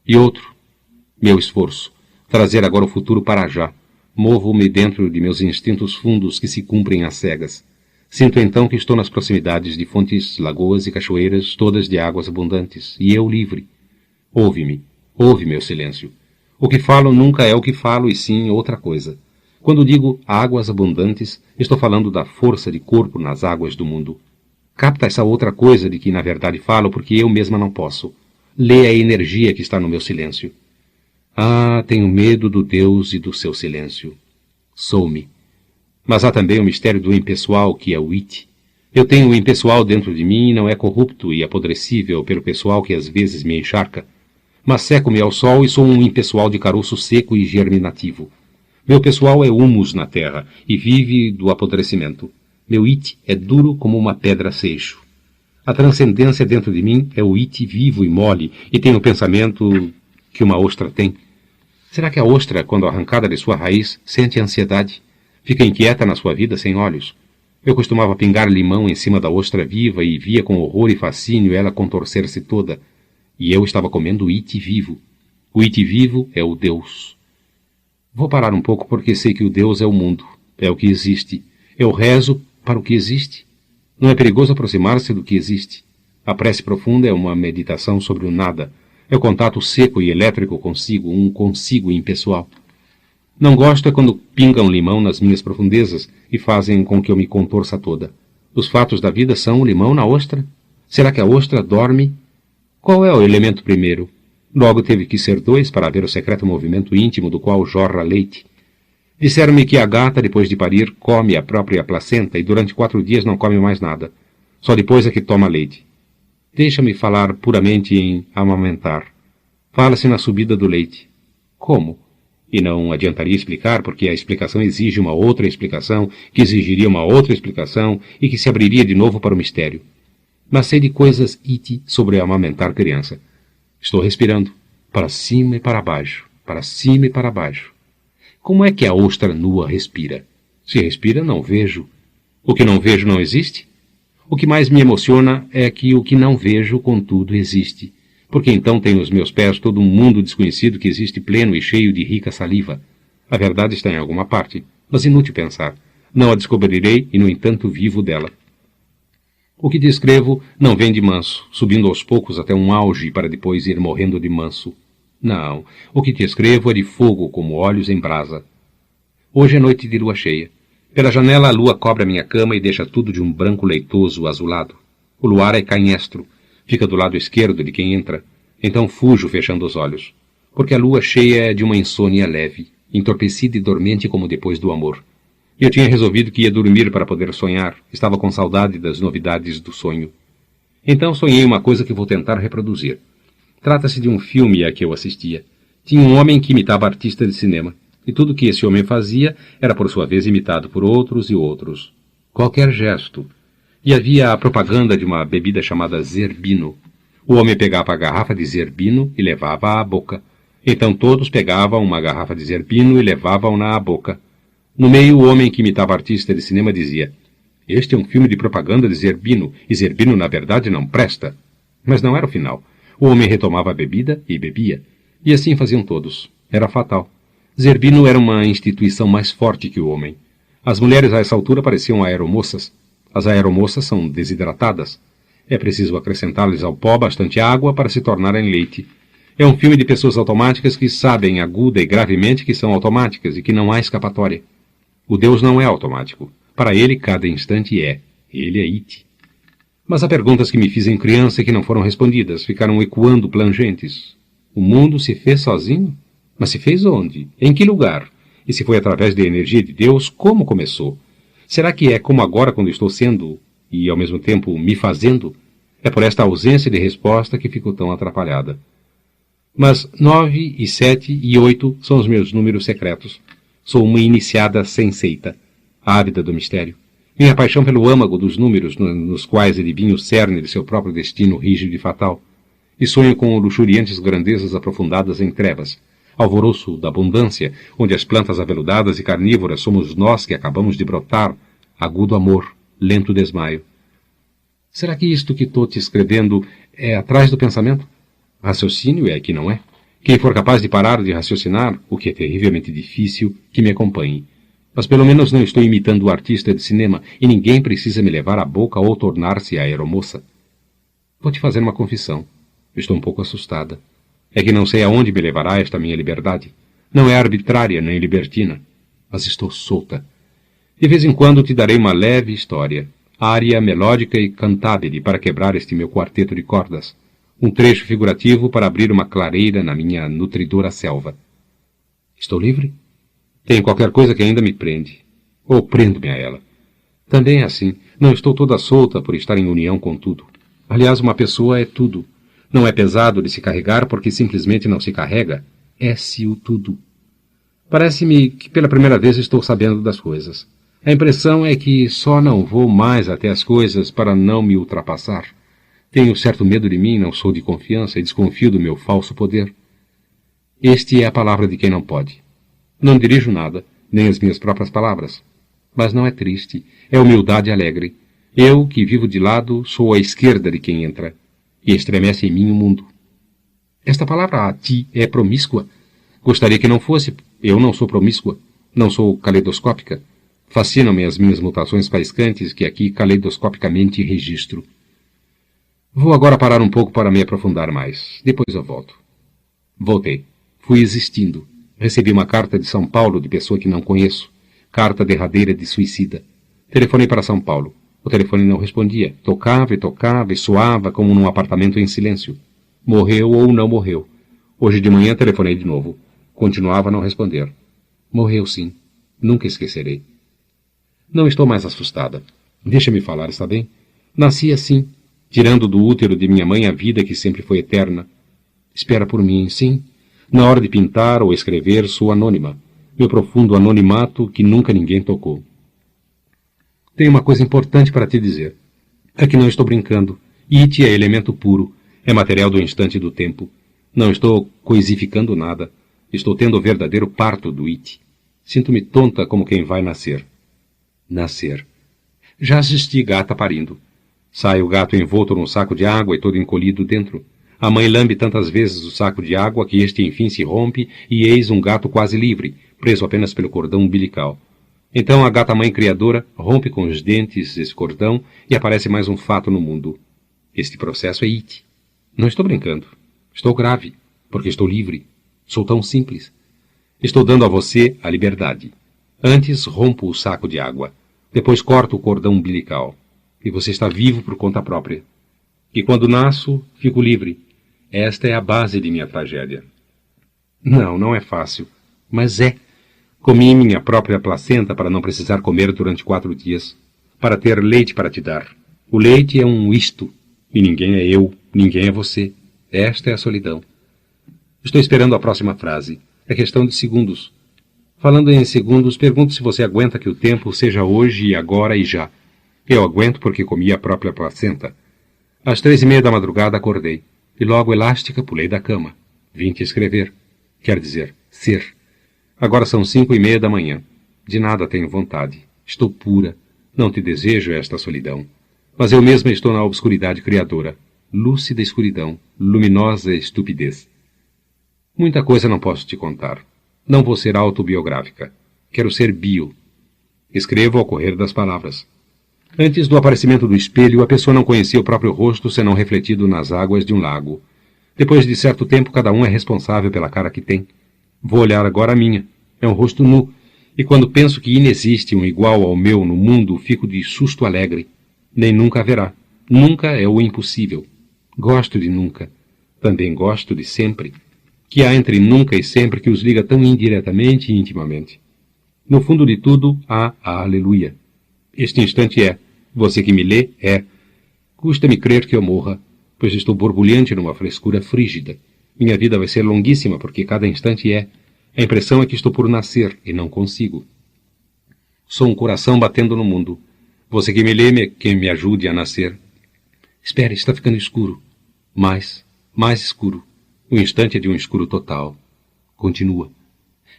E outro. Meu esforço. Trazer agora o futuro para já. Movo-me dentro de meus instintos fundos que se cumprem às cegas. Sinto então que estou nas proximidades de fontes, lagoas e cachoeiras, todas de águas abundantes, e eu livre. Ouve-me. Ouve meu silêncio. O que falo nunca é o que falo, e sim outra coisa. Quando digo águas abundantes, estou falando da força de corpo nas águas do mundo. Capta essa outra coisa de que na verdade falo, porque eu mesma não posso. Lê a energia que está no meu silêncio. Ah, tenho medo do Deus e do seu silêncio. Sou-me. Mas há também o mistério do impessoal, que é o it. Eu tenho o impessoal dentro de mim e não é corrupto e apodrecível pelo pessoal que às vezes me encharca. Mas seco-me ao sol e sou um impessoal de caroço seco e germinativo. Meu pessoal é humus na terra e vive do apodrecimento. Meu it é duro como uma pedra seixo. A transcendência dentro de mim é o it vivo e mole e tem o pensamento que uma ostra tem. Será que a ostra, quando arrancada de sua raiz, sente ansiedade? Fica inquieta na sua vida sem olhos? Eu costumava pingar limão em cima da ostra viva e via com horror e fascínio ela contorcer-se toda. E eu estava comendo o it vivo. O it vivo é o Deus. Vou parar um pouco porque sei que o Deus é o mundo, é o que existe. Eu rezo para o que existe. Não é perigoso aproximar-se do que existe. A prece profunda é uma meditação sobre o nada. É o contato seco e elétrico consigo, um consigo impessoal. Não gosto é quando pingam limão nas minhas profundezas e fazem com que eu me contorça toda. Os fatos da vida são o limão na ostra? Será que a ostra dorme? Qual é o elemento primeiro? Logo teve que ser dois para haver o secreto movimento íntimo do qual jorra leite. Disseram-me que a gata, depois de parir, come a própria placenta e durante 4 dias não come mais nada. Só depois é que toma leite. Deixa-me falar puramente em amamentar. Fala-se na subida do leite. Como? E não adiantaria explicar, porque a explicação exige uma outra explicação, que exigiria uma outra explicação e que se abriria de novo para o mistério. Mas sei de coisas iti sobre amamentar criança. Estou respirando. Para cima e para baixo, para cima e para baixo. Como é que a ostra nua respira? Se respira, não vejo. O que não vejo não existe? O que mais me emociona é que o que não vejo, contudo, existe. Porque então tem os meus pés todo um mundo desconhecido que existe pleno e cheio de rica saliva. A verdade está em alguma parte, mas inútil pensar. Não a descobrirei e, no entanto, vivo dela. O que descrevo não vem de manso, subindo aos poucos até um auge para depois ir morrendo de manso. Não, o que te escrevo é de fogo como olhos em brasa. Hoje é noite de lua cheia. Pela janela a lua cobre a minha cama e deixa tudo de um branco leitoso azulado. O luar é canhestro, fica do lado esquerdo de quem entra. Então fujo fechando os olhos, porque a lua cheia é de uma insônia leve, entorpecida e dormente como depois do amor. Eu tinha resolvido que ia dormir para poder sonhar, estava com saudade das novidades do sonho. Então sonhei uma coisa que vou tentar reproduzir. Trata-se de um filme a que eu assistia. Tinha um homem que imitava artista de cinema. E tudo que esse homem fazia era, por sua vez, imitado por outros e outros. Qualquer gesto. E havia a propaganda de uma bebida chamada Zerbino. O homem pegava a garrafa de Zerbino e levava-a à boca. Então todos pegavam uma garrafa de Zerbino e levavam-na à boca. No meio, o homem que imitava artista de cinema dizia: "Este é um filme de propaganda de Zerbino, e Zerbino, na verdade, não presta." Mas não era o final. O homem retomava a bebida e bebia. E assim faziam todos. Era fatal. Zerbino era uma instituição mais forte que o homem. As mulheres a essa altura pareciam aeromoças. As aeromoças são desidratadas. É preciso acrescentar-lhes ao pó bastante água para se tornarem leite. É um filme de pessoas automáticas que sabem aguda e gravemente que são automáticas e que não há escapatória. O Deus não é automático. Para ele, cada instante é. Ele é it. Mas há perguntas que me fiz em criança e que não foram respondidas, ficaram ecoando plangentes. O mundo se fez sozinho? Mas se fez onde? Em que lugar? E se foi através da energia de Deus, como começou? Será que é como agora quando estou sendo, e ao mesmo tempo me fazendo? É por esta ausência de resposta que fico tão atrapalhada. Mas 9 e 7 e 8 são os meus números secretos. Sou uma iniciada sem seita, ávida do mistério. Minha paixão pelo âmago dos números nos quais adivinho o cerne de seu próprio destino rígido e fatal. E sonho com luxuriantes grandezas aprofundadas em trevas. Alvoroço da abundância, onde as plantas aveludadas e carnívoras somos nós que acabamos de brotar, agudo amor, lento desmaio. Será que isto que estou te escrevendo é atrás do pensamento? Raciocínio é que não é. Quem for capaz de parar de raciocinar, o que é terrivelmente difícil, que me acompanhe. Mas pelo menos não estou imitando o artista de cinema e ninguém precisa me levar à boca ou tornar-se a aeromoça. Vou te fazer uma confissão. Estou um pouco assustada. É que não sei aonde me levará esta minha liberdade. Não é arbitrária nem libertina, mas estou solta. De vez em quando te darei uma leve história, área melódica e cantábile para quebrar este meu quarteto de cordas, um trecho figurativo para abrir uma clareira na minha nutridora selva. Estou livre? Tenho qualquer coisa que ainda me prende. Ou prendo-me a ela. Também é assim, não estou toda solta por estar em união com tudo. Aliás, uma pessoa é tudo. Não é pesado de se carregar porque simplesmente não se carrega. É-se o tudo. Parece-me que pela primeira vez estou sabendo das coisas. A impressão é que só não vou mais até as coisas para não me ultrapassar. Tenho certo medo de mim, não sou de confiança e desconfio do meu falso poder. Este é a palavra de quem não pode. Não dirijo nada, nem as minhas próprias palavras. Mas não é triste, é humildade alegre. Eu, que vivo de lado, sou à esquerda de quem entra. E estremece em mim o mundo. Esta palavra a ti é promíscua? Gostaria que não fosse. Eu não sou promíscua. Não sou caleidoscópica. Fascinam-me as minhas mutações faiscantes que aqui caleidoscopicamente registro. Vou agora parar um pouco para me aprofundar mais. Depois eu volto. Voltei. Fui existindo. Recebi uma carta de São Paulo de pessoa que não conheço. Carta derradeira de suicida. Telefonei para São Paulo. O telefone não respondia. Tocava e soava como num apartamento em silêncio. Morreu ou não morreu. Hoje de manhã telefonei de novo. Continuava a não responder. Morreu sim. Nunca esquecerei. Não estou mais assustada. Deixa-me falar, está bem? Nasci assim, tirando do útero de minha mãe a vida que sempre foi eterna. Espera por mim, sim. Na hora de pintar ou escrever, sou anônima. Meu profundo anonimato que nunca ninguém tocou. Tenho uma coisa importante para te dizer. É que não estou brincando. It é elemento puro. É material do instante do tempo. Não estou coisificando nada. Estou tendo o verdadeiro parto do it. Sinto-me tonta como quem vai nascer. Nascer. Já assisti gata parindo. Sai o gato envolto num saco de água e todo encolhido dentro. A mãe lambe tantas vezes o saco de água que este enfim se rompe e eis um gato quase livre, preso apenas pelo cordão umbilical. Então a gata-mãe criadora rompe com os dentes esse cordão e aparece mais um fato no mundo. Este processo é it. Não estou brincando. Estou grave, porque estou livre. Sou tão simples. Estou dando a você a liberdade. Antes rompo o saco de água. Depois corto o cordão umbilical. E você está vivo por conta própria. E quando nasço, fico livre. Esta é a base de minha tragédia. Não, não é fácil. Mas é. Comi minha própria placenta para não precisar comer durante 4 dias. Para ter leite para te dar. O leite é um isto. E ninguém é eu, ninguém é você. Esta é a solidão. Estou esperando a próxima frase. É questão de segundos. Falando em segundos, pergunto se você aguenta que o tempo seja hoje e agora e já. Eu aguento porque comi a própria placenta. Às 3:30 da madrugada acordei. E logo elástica pulei da cama. Vim te escrever. Quer dizer, ser. Agora são 5:30 da manhã. De nada tenho vontade. Estou pura. Não te desejo esta solidão. Mas eu mesma estou na obscuridade criadora. Lúcida escuridão. Luminosa estupidez. Muita coisa não posso te contar. Não vou ser autobiográfica. Quero ser bio. Escrevo ao correr das palavras. Antes do aparecimento do espelho, a pessoa não conhecia o próprio rosto senão refletido nas águas de um lago. Depois de certo tempo, cada um é responsável pela cara que tem. Vou olhar agora a minha. É um rosto nu. E quando penso que inexiste um igual ao meu no mundo, fico de susto alegre. Nem nunca haverá. Nunca é o impossível. Gosto de nunca. Também gosto de sempre. Que há entre nunca e sempre que os liga tão indiretamente e intimamente. No fundo de tudo, há a aleluia. Este instante é. Você que me lê, é. Custa-me crer que eu morra, pois estou borbulhante numa frescura frígida. Minha vida vai ser longuíssima, porque cada instante é. A impressão é que estou por nascer, e não consigo. Sou um coração batendo no mundo. Você que me lê, que me ajude a nascer. Espere, está ficando escuro. Mais escuro. O instante é de um escuro total. Continua.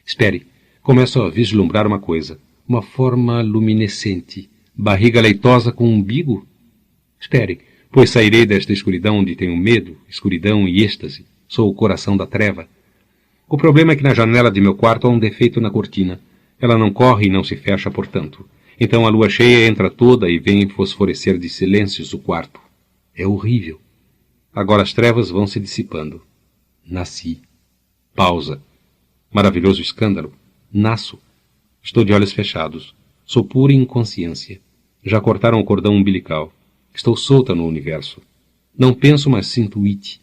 Espere, começo a vislumbrar uma coisa. Uma forma luminescente. Barriga leitosa com umbigo? Espere, pois sairei desta escuridão onde tenho medo, escuridão e êxtase. Sou o coração da treva. O problema é que na janela de meu quarto há um defeito na cortina. Ela não corre e não se fecha, portanto. Então a lua cheia entra toda e vem fosforecer de silêncios o quarto. É horrível. Agora as trevas vão se dissipando. Nasci. Pausa. Maravilhoso escândalo. Nasço. Estou de olhos fechados. Sou pura inconsciência. Já cortaram o cordão umbilical. Estou solta no universo. Não penso, mas sinto it.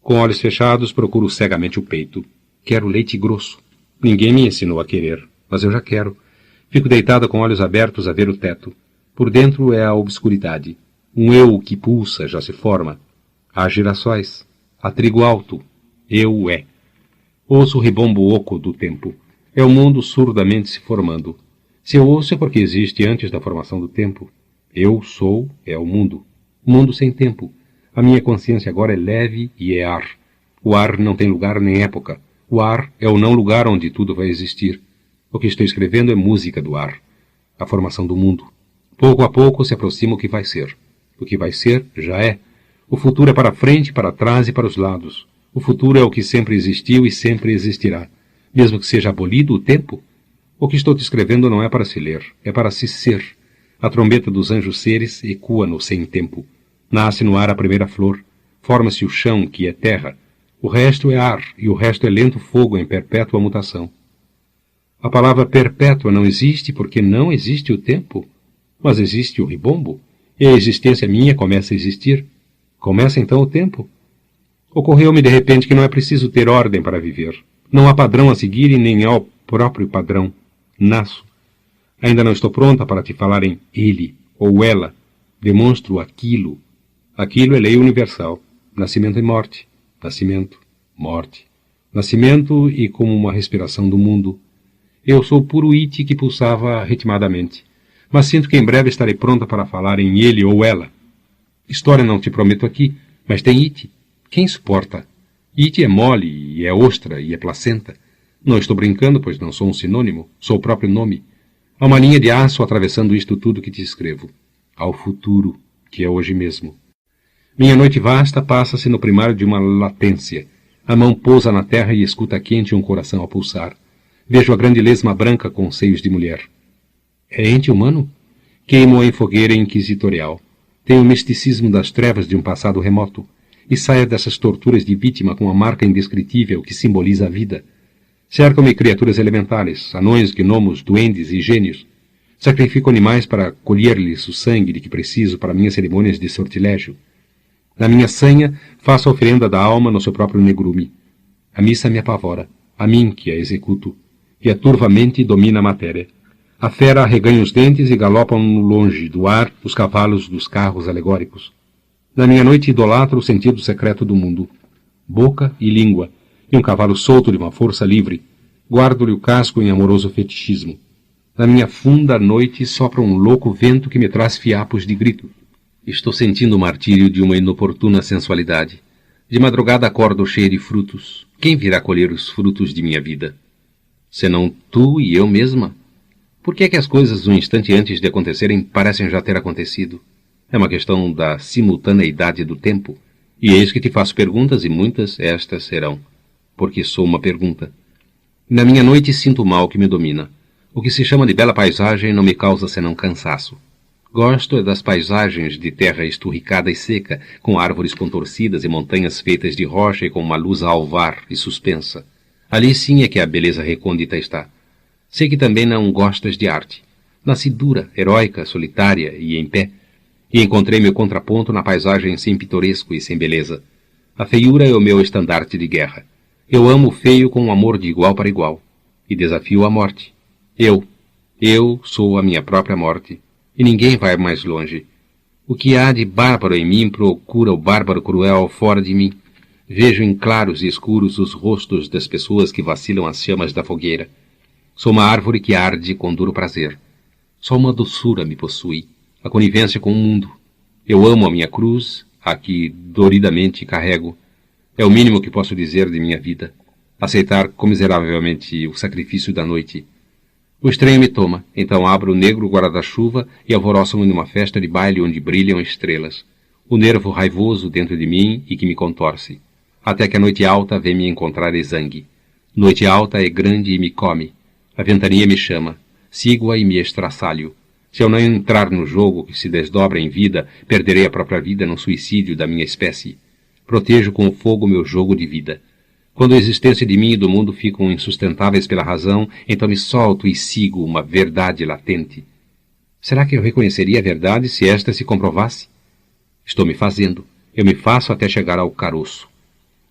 Com olhos fechados, procuro cegamente o peito. Quero leite grosso. Ninguém me ensinou a querer, mas eu já quero. Fico deitada com olhos abertos a ver o teto. Por dentro é a obscuridade. Um eu que pulsa já se forma. Há girassóis. Há trigo alto. Eu é. Ouço o ribombo oco do tempo. É o mundo surdamente se formando. Se eu ouço é porque existe antes da formação do tempo. Eu sou é o mundo. Mundo sem tempo. A minha consciência agora é leve e é ar. O ar não tem lugar nem época. O ar é o não lugar onde tudo vai existir. O que estou escrevendo é música do ar. A formação do mundo. Pouco a pouco se aproxima o que vai ser. O que vai ser já é. O futuro é para frente, para trás e para os lados. O futuro é o que sempre existiu e sempre existirá. Mesmo que seja abolido o tempo. O que estou te escrevendo não é para se ler, é para se ser. A trombeta dos anjos seres ecoa no sem tempo. Nasce no ar a primeira flor. Forma-se o chão, que é terra. O resto é ar, e o resto é lento fogo em perpétua mutação. A palavra perpétua não existe porque não existe o tempo. Mas existe o ribombo, e a existência minha começa a existir. Começa então o tempo. Ocorreu-me de repente que não é preciso ter ordem para viver. Não há padrão a seguir e nem há o próprio padrão. Nasço. Ainda não estou pronta para te falar em ele ou ela. Demonstro aquilo. Aquilo é lei universal. Nascimento e morte. Nascimento, morte. Nascimento e como uma respiração do mundo. Eu sou puro it que pulsava ritmadamente. Mas sinto que em breve estarei pronta para falar em ele ou ela. História não te prometo aqui, mas tem it. Quem suporta? Ite é mole, e é ostra, e é placenta. Não estou brincando, pois não sou um sinônimo, sou o próprio nome. Há uma linha de aço atravessando isto tudo que te escrevo. Ao futuro, que é hoje mesmo. Minha noite vasta passa-se no primário de uma latência. A mão pousa na terra e escuta quente um coração a pulsar. Vejo a grande lesma branca com seios de mulher. É ente humano? Queimo em fogueira inquisitorial. Tenho o misticismo das trevas de um passado remoto. E saio dessas torturas de vítima com a marca indescritível que simboliza a vida. Cercam-me criaturas elementares, anões, gnomos, duendes e gênios. Sacrifico animais para colher-lhes o sangue de que preciso para minhas cerimônias de sortilégio. Na minha sanha, faço a oferenda da alma no seu próprio negrume. A missa me apavora, a mim que a executo, e a turva mente domina a matéria. A fera arreganha os dentes e galopam no longe do ar os cavalos dos carros alegóricos. Na minha noite idolatro o sentido secreto do mundo. Boca e língua, e um cavalo solto de uma força livre. Guardo-lhe o casco em amoroso fetichismo. Na minha funda noite sopra um louco vento que me traz fiapos de grito. Estou sentindo o martírio de uma inoportuna sensualidade. De madrugada acordo cheio de frutos. Quem virá colher os frutos de minha vida? Senão tu e eu mesma? Por que é que as coisas, um instante antes de acontecerem, parecem já ter acontecido? É uma questão da simultaneidade do tempo. E eis que te faço perguntas, e muitas estas serão. Porque sou uma pergunta. Na minha noite sinto o mal que me domina. O que se chama de bela paisagem não me causa senão cansaço. Gosto das paisagens de terra esturricada e seca, com árvores contorcidas e montanhas feitas de rocha e com uma luz a alvar e suspensa. Ali sim é que a beleza recôndita está. Sei que também não gostas de arte. Nasci dura, heróica, solitária e em pé, e encontrei meu contraponto na paisagem sem pitoresco e sem beleza. A feiura é o meu estandarte de guerra. Eu amo o feio com um amor de igual para igual, e desafio a morte. Eu sou a minha própria morte. E ninguém vai mais longe. O que há de bárbaro em mim procura o bárbaro cruel fora de mim. Vejo em claros e escuros os rostos das pessoas que vacilam às chamas da fogueira. Sou uma árvore que arde com duro prazer. Só uma doçura me possui, a conivência com o mundo. Eu amo a minha cruz, a que doridamente carrego. É o mínimo que posso dizer de minha vida. Aceitar comiseravelmente o sacrifício da noite. O estranho me toma, então abro o negro guarda-chuva e alvoroço-me numa festa de baile onde brilham estrelas. O nervo raivoso dentro de mim e que me contorce. Até que a noite alta vem me encontrar exangue. Noite alta é grande e me come. A ventania me chama. Sigo-a e me estraçalho. Se eu não entrar no jogo que se desdobra em vida, perderei a própria vida no suicídio da minha espécie. Protejo com o fogo meu jogo de vida. Quando a existência de mim e do mundo ficam insustentáveis pela razão, então me solto e sigo uma verdade latente. Será que eu reconheceria a verdade se esta se comprovasse? Estou me fazendo. Eu me faço até chegar ao caroço.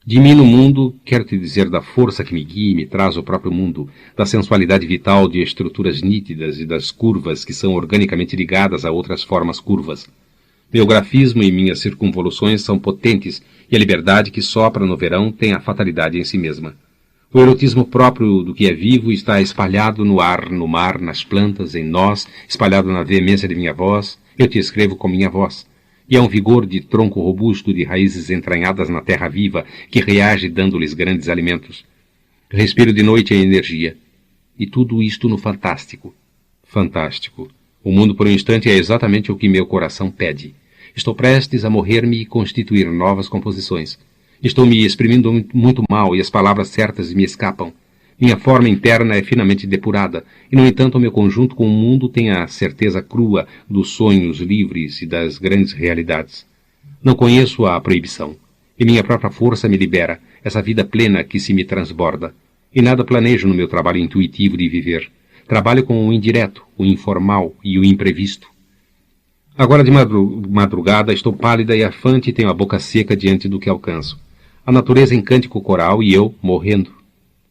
De mim no mundo, quero te dizer da força que me guia e me traz o próprio mundo, da sensualidade vital de estruturas nítidas e das curvas que são organicamente ligadas a outras formas curvas. Meu grafismo e minhas circunvoluções são potentes, e a liberdade que sopra no verão tem a fatalidade em si mesma. O erotismo próprio do que é vivo está espalhado no ar, no mar, nas plantas, em nós, espalhado na veemência de minha voz. Eu te escrevo com minha voz. E é um vigor de tronco robusto, de raízes entranhadas na terra viva, que reage dando-lhes grandes alimentos. Respiro de noite a energia. E tudo isto no fantástico. Fantástico. O mundo por um instante é exatamente o que meu coração pede. Estou prestes a morrer-me e constituir novas composições. Estou me exprimindo muito mal e as palavras certas me escapam. Minha forma interna é finamente depurada, e no entanto o meu conjunto com o mundo tem a certeza crua dos sonhos livres e das grandes realidades. Não conheço a proibição, e minha própria força me libera, essa vida plena que se me transborda. E nada planejo no meu trabalho intuitivo de viver. Trabalho com o indireto, o informal e o imprevisto. Agora de madrugada estou pálida e afante e tenho a boca seca diante do que alcanço. A natureza em cântico coral e eu morrendo.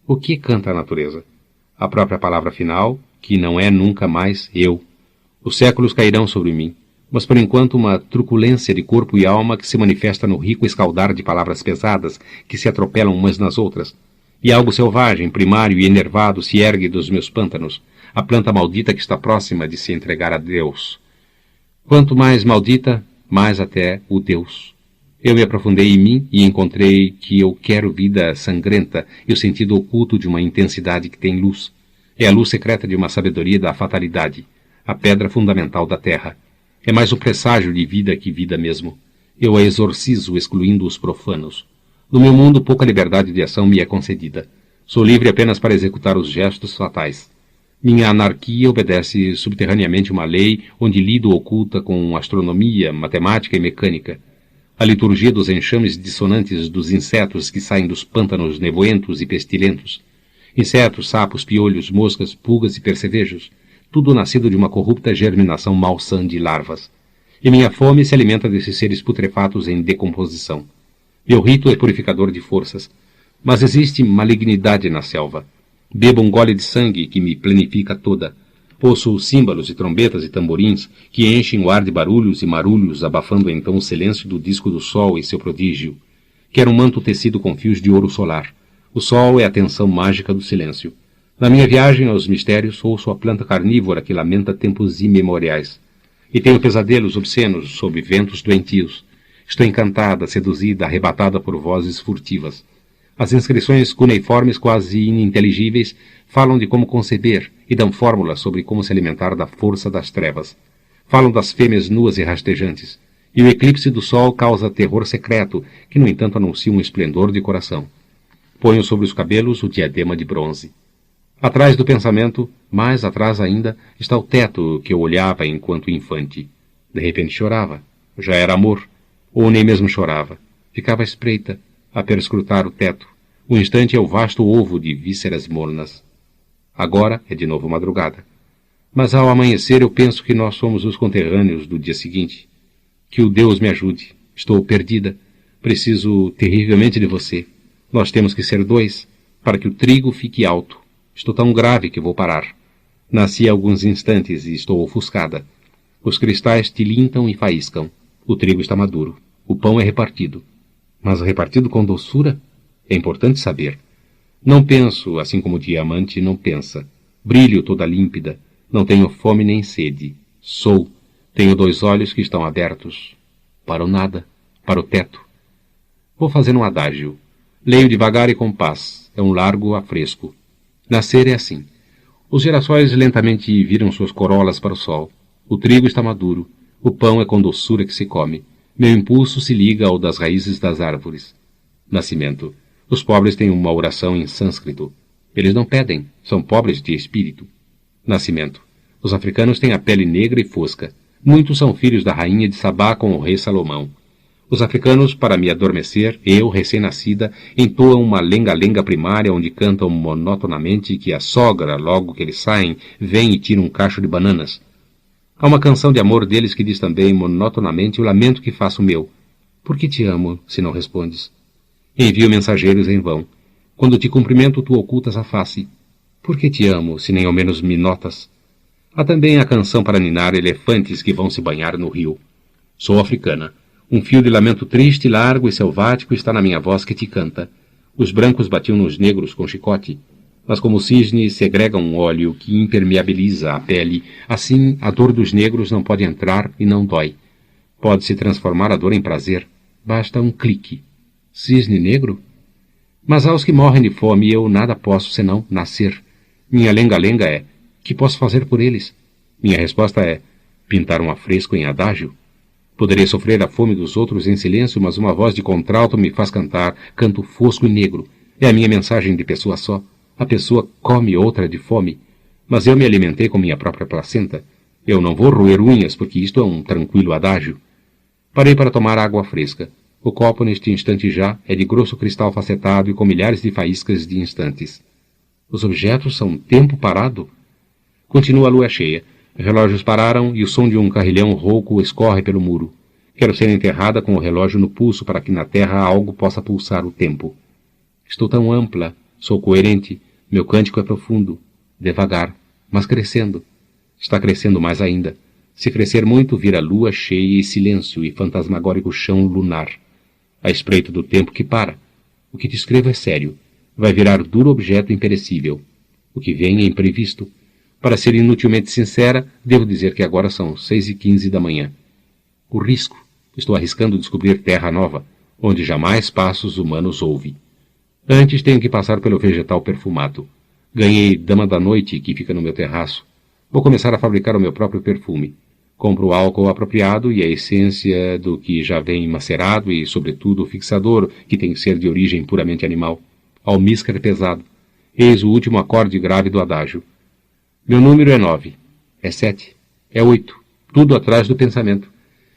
O que canta a natureza? A própria palavra final, que não é nunca mais eu. Os séculos cairão sobre mim, mas por enquanto uma truculência de corpo e alma que se manifesta no rico escaldar de palavras pesadas que se atropelam umas nas outras. E algo selvagem, primário e enervado se ergue dos meus pântanos, a planta maldita que está próxima de se entregar a Deus. Quanto mais maldita, mais até o Deus. Eu me aprofundei em mim e encontrei que eu quero vida sangrenta e o sentido oculto de uma intensidade que tem luz. É a luz secreta de uma sabedoria da fatalidade, a pedra fundamental da terra. É mais um presságio de vida que vida mesmo. Eu a exorcizo excluindo os profanos. No meu mundo, pouca liberdade de ação me é concedida. Sou livre apenas para executar os gestos fatais. Minha anarquia obedece subterraneamente uma lei onde lido oculta com astronomia, matemática e mecânica. A liturgia dos enxames dissonantes dos insetos que saem dos pântanos nevoentos e pestilentos. Insetos, sapos, piolhos, moscas, pulgas e percevejos. Tudo nascido de uma corrupta germinação malsã de larvas. E minha fome se alimenta desses seres putrefatos em decomposição. Meu rito é purificador de forças. Mas existe malignidade na selva. Bebo um gole de sangue que me planifica toda. Ouço símbolos e trombetas e tamborins que enchem o ar de barulhos e marulhos, abafando então o silêncio do disco do sol e seu prodígio. Quero um manto tecido com fios de ouro solar. O sol é a tensão mágica do silêncio. Na minha viagem aos mistérios, ouço a planta carnívora que lamenta tempos imemoriais. E tenho pesadelos obscenos sob ventos doentios. Estou encantada, seduzida, arrebatada por vozes furtivas. As inscrições cuneiformes quase ininteligíveis falam de como conceber e dão fórmulas sobre como se alimentar da força das trevas. Falam das fêmeas nuas e rastejantes. E o eclipse do sol causa terror secreto, que no entanto anuncia um esplendor de coração. Ponho sobre os cabelos o diadema de bronze. Atrás do pensamento, mais atrás ainda, está o teto que eu olhava enquanto infante. De repente chorava. Já era amor. Ou nem mesmo chorava. Ficava à espreita, a perscrutar o teto. O instante é o vasto ovo de vísceras mornas. Agora é de novo madrugada. Mas ao amanhecer eu penso que nós somos os conterrâneos do dia seguinte. Que o Deus me ajude. Estou perdida. Preciso terrivelmente de você. Nós temos que ser dois, para que o trigo fique alto. Estou tão grave que vou parar. Nasci há alguns instantes e estou ofuscada. Os cristais tilintam e faíscam. O trigo está maduro. O pão é repartido. Mas repartido com doçura? É importante saber. Não penso, assim como o diamante não pensa. Brilho toda límpida. Não tenho fome nem sede. Sou. Tenho 2 olhos que estão abertos. Para o nada. Para o teto. Vou fazer um adágio. Leio devagar e com paz. É um largo afresco. Nascer é assim. Os girassóis lentamente viram suas corolas para o sol. O trigo está maduro. O pão é com doçura que se come. Meu impulso se liga ao das raízes das árvores. Nascimento. Os pobres têm uma oração em sânscrito. Eles não pedem, são pobres de espírito. Nascimento. Os africanos têm a pele negra e fosca. Muitos são filhos da rainha de Sabá com o rei Salomão. Os africanos, para me adormecer, eu, recém-nascida, entoam uma lenga-lenga primária onde cantam monotonamente que a sogra, logo que eles saem, vem e tira um cacho de bananas. Há uma canção de amor deles que diz também monotonamente o lamento que faço meu. Por que te amo, se não respondes? Envio mensageiros em vão. Quando te cumprimento, tu ocultas a face. Por que te amo, se nem ao menos me notas? Há também a canção para ninar elefantes que vão se banhar no rio. Sou africana. Um fio de lamento triste, largo e selvático está na minha voz que te canta. Os brancos batiam nos negros com chicote. Mas como o cisne segrega um óleo que impermeabiliza a pele, assim a dor dos negros não pode entrar e não dói. Pode-se transformar a dor em prazer. Basta um clique. Cisne negro? Mas aos que morrem de fome eu nada posso senão nascer. Minha lenga-lenga é: que posso fazer por eles? Minha resposta é: pintar um afresco em adágio. Poderia sofrer a fome dos outros em silêncio, mas uma voz de contralto me faz cantar, canto fosco e negro. É a minha mensagem de pessoa só. A pessoa come outra de fome. Mas eu me alimentei com minha própria placenta. Eu não vou roer unhas, porque isto é um tranquilo adágio. Parei para tomar água fresca. O copo, neste instante já, é de grosso cristal facetado e com milhares de faíscas de instantes. Os objetos são tempo parado? Continua a lua cheia. Relógios pararam e o som de um carrilhão rouco escorre pelo muro. Quero ser enterrada com o relógio no pulso para que na terra algo possa pulsar o tempo. Estou tão ampla. Sou coerente, meu cântico é profundo, devagar, mas crescendo. Está crescendo mais ainda. Se crescer muito, vira lua cheia e silêncio e fantasmagórico chão lunar. A espreito do tempo que para. O que te escrevo é sério. Vai virar duro objeto imperecível. O que vem é imprevisto. Para ser inutilmente sincera, devo dizer que agora são 6h15 da manhã. O risco. Estou arriscando descobrir terra nova. onde jamais passos humanos houve. Antes tenho que passar pelo vegetal perfumado. Ganhei Dama da Noite, que fica no meu terraço. Vou começar a fabricar o meu próprio perfume. Compro o álcool apropriado e a essência do que já vem macerado e, sobretudo, o fixador, que tem que ser de origem puramente animal. Almíscar pesado. Eis o último acorde grave do adágio. Meu número é 9. É 7. É 8. Tudo atrás do pensamento.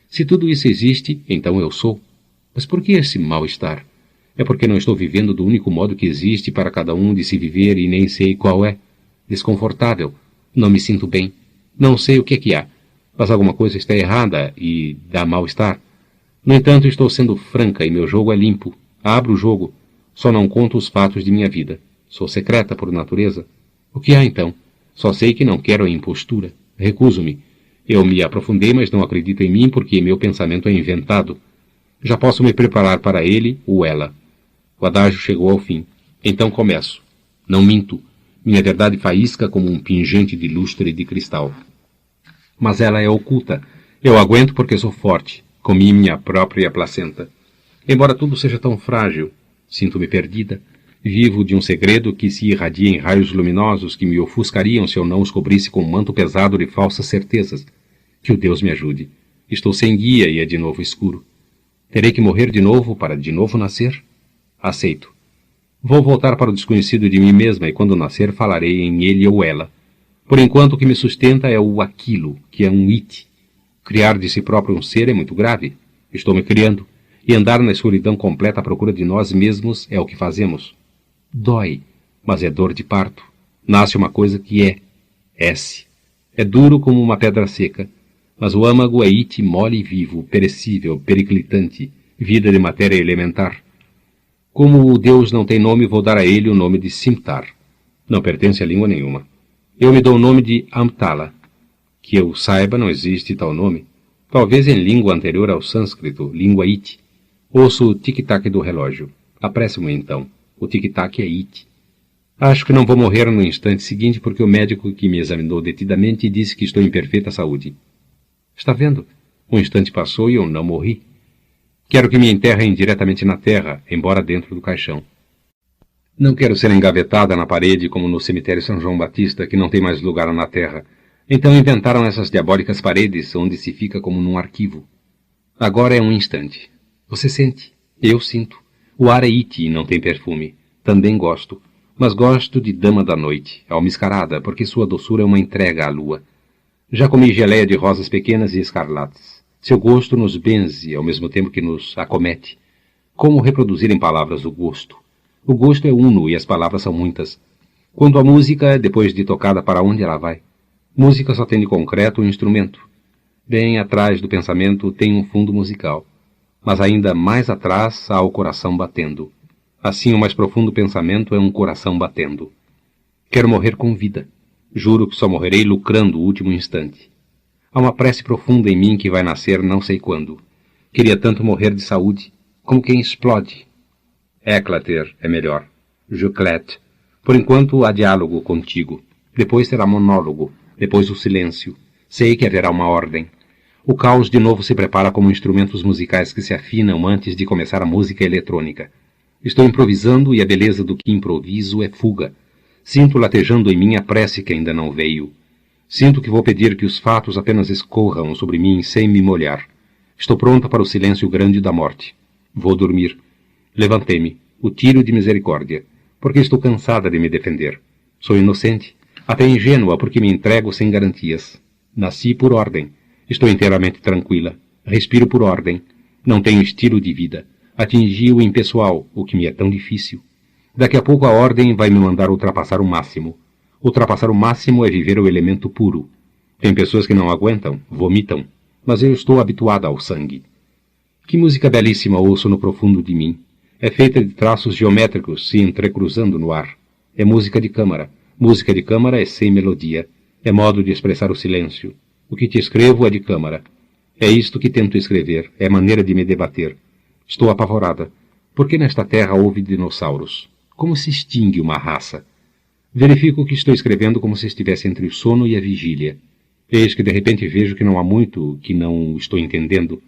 Se tudo isso existe, então eu sou. Mas por que esse mal-estar? É porque não estou vivendo do único modo que existe para cada um de se viver e nem sei qual é. Desconfortável. Não me sinto bem. Não sei o que é que há. Mas alguma coisa está errada e dá mal-estar. No entanto, estou sendo franca e meu jogo é limpo. Abro o jogo. Só não conto os fatos de minha vida. Sou secreta por natureza. O que há então? Só sei que não quero a impostura. Recuso-me. Eu me aprofundei, mas não acredito em mim porque meu pensamento é inventado. Já posso me preparar para ele ou ela. O adágio chegou ao fim. Então começo. Não minto. Minha verdade faísca como um pingente de lustre de cristal. Mas ela é oculta. Eu aguento porque sou forte. Comi minha própria placenta. Embora tudo seja tão frágil, sinto-me perdida. Vivo de um segredo que se irradia em raios luminosos que me ofuscariam se eu não os cobrisse com um manto pesado de falsas certezas. Que o Deus me ajude. Estou sem guia e é de novo escuro. Terei que morrer de novo para de novo nascer? Aceito. Vou voltar para o desconhecido de mim mesma e quando nascer falarei em ele ou ela. Por enquanto o que me sustenta é o aquilo, que é um it. Criar de si próprio um ser é muito grave. Estou me criando. E andar na escuridão completa à procura de nós mesmos é o que fazemos. Dói, mas é dor de parto. Nasce uma coisa que é. S. É duro como uma pedra seca. Mas o âmago é it mole e vivo, perecível, periclitante, vida de matéria elementar. Como o Deus não tem nome, vou dar a ele o nome de Simtar. Não pertence a língua nenhuma. Eu me dou o nome de Amtala. Que eu saiba, não existe tal nome. Talvez em língua anterior ao sânscrito, língua it. Ouço o tic-tac do relógio. Apresse-me então. O tic-tac é it. Acho que não vou morrer no instante seguinte porque o médico que me examinou detidamente disse que estou em perfeita saúde. Está vendo? Um instante passou e eu não morri. Quero que me enterrem diretamente na terra, embora dentro do caixão. Não quero ser engavetada na parede como no cemitério São João Batista, que não tem mais lugar na terra. Então inventaram essas diabólicas paredes, onde se fica como num arquivo. Agora é um instante. Você sente? Eu sinto. O ar é it e não tem perfume. Também gosto. Mas gosto de Dama da Noite, almiscarada, porque sua doçura é uma entrega à lua. Já comi geleia de rosas pequenas e escarlates. Seu gosto nos benze, ao mesmo tempo que nos acomete. Como reproduzir em palavras o gosto? O gosto é uno e as palavras são muitas. Quando a música, depois de tocada, para onde ela vai? Música só tem de concreto um instrumento. Bem atrás do pensamento tem um fundo musical. Mas ainda mais atrás há o coração batendo. Assim o mais profundo pensamento é um coração batendo. Quero morrer com vida. Juro que só morrerei lucrando o último instante. Há uma prece profunda em mim que vai nascer não sei quando. Queria tanto morrer de saúde, como quem explode. Éclater é melhor. Juclete. Por enquanto há diálogo contigo. Depois será monólogo. Depois o silêncio. Sei que haverá uma ordem. O caos de novo se prepara como instrumentos musicais que se afinam antes de começar a música eletrônica. Estou improvisando e a beleza do que improviso é fuga. Sinto latejando em mim a prece que ainda não veio. Sinto que vou pedir que os fatos apenas escorram sobre mim sem me molhar. Estou pronta para o silêncio grande da morte. Vou dormir. Levantei-me. O tiro de misericórdia. Porque estou cansada de me defender. Sou inocente. Até ingênua porque me entrego sem garantias. Nasci por ordem. Estou inteiramente tranquila. Respiro por ordem. Não tenho estilo de vida. Atingi o impessoal, o que me é tão difícil. Daqui a pouco a ordem vai me mandar ultrapassar o máximo. Ultrapassar o máximo é viver o elemento puro. Tem pessoas que não aguentam, vomitam. Mas eu estou habituada ao sangue. Que música belíssima ouço no profundo de mim. É feita de traços geométricos se entrecruzando no ar. É música de câmara. Música de câmara é sem melodia. É modo de expressar o silêncio. O que te escrevo é de câmara. É isto que tento escrever. É maneira de me debater. Estou apavorada. Por que nesta terra houve dinossauros? Como se extingue uma raça? Verifico que estou escrevendo como se estivesse entre o sono e a vigília. Eis que de repente vejo que não há muito que não estou entendendo.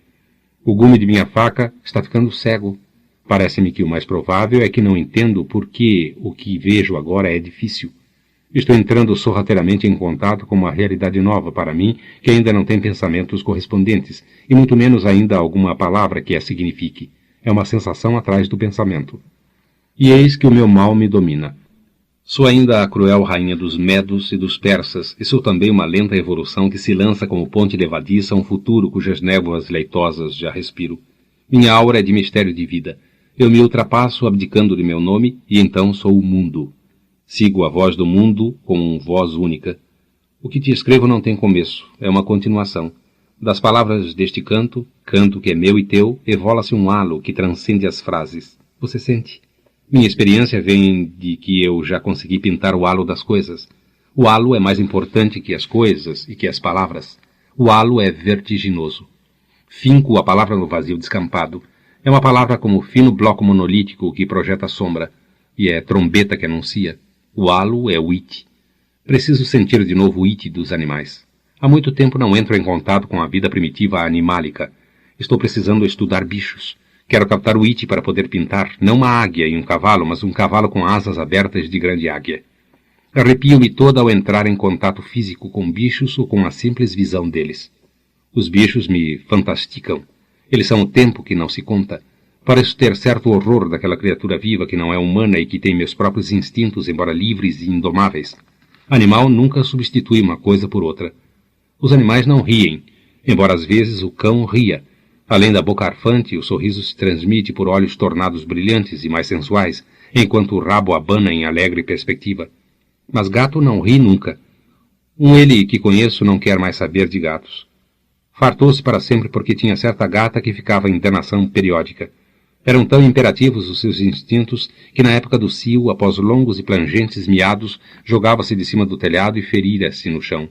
O gume de minha faca está ficando cego. Parece-me que o mais provável é que não entendo por que o que vejo agora é difícil. Estou entrando sorrateiramente em contato com uma realidade nova para mim, que ainda não tem pensamentos correspondentes, e muito menos ainda alguma palavra que a signifique. É uma sensação atrás do pensamento. E eis que o meu mal me domina. Sou ainda a cruel rainha dos Medos e dos Persas, e sou também uma lenta evolução que se lança como ponte levadiça a um futuro cujas névoas leitosas já respiro. Minha aura é de mistério de vida. Eu me ultrapasso abdicando de meu nome, e então sou o mundo. Sigo a voz do mundo com voz única. O que te escrevo não tem começo, é uma continuação. Das palavras deste canto, canto que é meu e teu, evola-se um halo que transcende as frases. Você sente? Minha experiência vem de que eu já consegui pintar o halo das coisas. O halo é mais importante que as coisas e que as palavras. O halo é vertiginoso. Finco a palavra no vazio descampado. É uma palavra como fino bloco monolítico que projeta sombra, e é trombeta que anuncia. O halo é o it. Preciso sentir de novo o it dos animais. Há muito tempo não entro em contato com a vida primitiva animálica. Estou precisando estudar bichos. Quero captar o it para poder pintar, não uma águia e um cavalo, mas um cavalo com asas abertas de grande águia. Arrepio-me toda ao entrar em contato físico com bichos ou com a simples visão deles. Os bichos me fantasticam. Eles são o tempo que não se conta. Pareço ter certo horror daquela criatura viva que não é humana e que tem meus próprios instintos, embora livres e indomáveis. Animal nunca substitui uma coisa por outra. Os animais não riem, embora às vezes o cão ria. Além da boca arfante, o sorriso se transmite por olhos tornados brilhantes e mais sensuais, enquanto o rabo abana em alegre perspectiva. Mas gato não ri nunca. Ele que conheço não quer mais saber de gatos. Fartou-se para sempre porque tinha certa gata que ficava em internação periódica. Eram tão imperativos os seus instintos que na época do cio, após longos e plangentes miados, jogava-se de cima do telhado e feria-se no chão.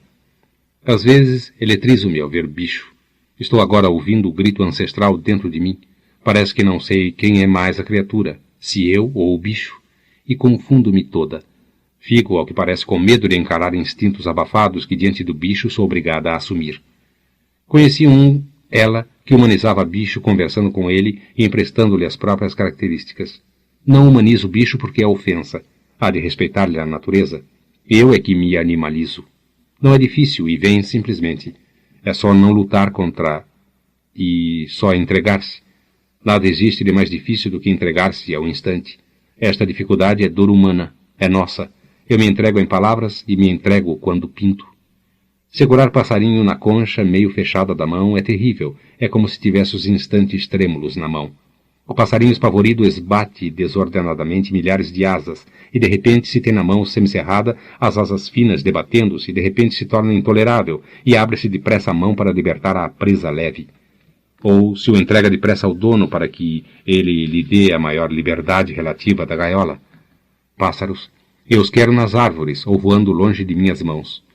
Às vezes, eletrizo-me ao ver bicho. Estou agora ouvindo o grito ancestral dentro de mim. Parece que não sei quem é mais a criatura, se eu ou o bicho, e confundo-me toda. Fico, ao que parece, com medo de encarar instintos abafados que diante do bicho sou obrigada a assumir. Conheci ela, que humanizava bicho conversando com ele e emprestando-lhe as próprias características. Não humanizo o bicho porque é ofensa. Há de respeitar-lhe a natureza. Eu é que me animalizo. Não é difícil e vem simplesmente. É só não lutar contra e só entregar-se. Nada existe de mais difícil do que entregar-se ao instante. Esta dificuldade é dor humana, é nossa. Eu me entrego em palavras e me entrego quando pinto. Segurar passarinho na concha meio fechada da mão é terrível. É como se tivesse os instantes trêmulos na mão. O passarinho espavorido esbate desordenadamente milhares de asas, e de repente se tem na mão semicerrada as asas finas debatendo-se, e de repente se torna intolerável, e abre-se depressa a mão para libertar a presa leve. Ou se o entrega depressa ao dono para que ele lhe dê a maior liberdade relativa da gaiola. Pássaros, eu os quero nas árvores, ou voando longe de minhas mãos.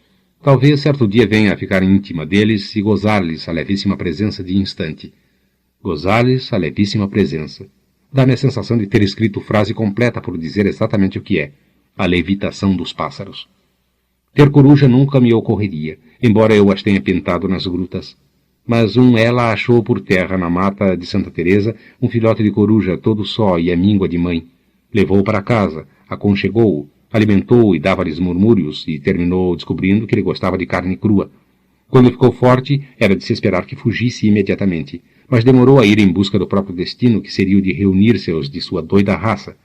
Talvez certo dia venha a ficar íntima deles e gozar-lhes a levíssima presença de instante. Gozar-lhes a levíssima presença. Dá-me a sensação de ter escrito frase completa por dizer exatamente o que é. A levitação dos pássaros. Ter coruja nunca me ocorreria, embora eu as tenha pintado nas grutas. Mas ela achou por terra na mata de Santa Teresa um filhote de coruja todo só e amíngua de mãe. Levou-o para casa, aconchegou-o, alimentou-o e dava-lhes murmúrios e terminou descobrindo que ele gostava de carne crua. Quando ficou forte, era de se esperar que fugisse imediatamente, mas demorou a ir em busca do próprio destino, que seria o de reunir-se aos de sua doida raça.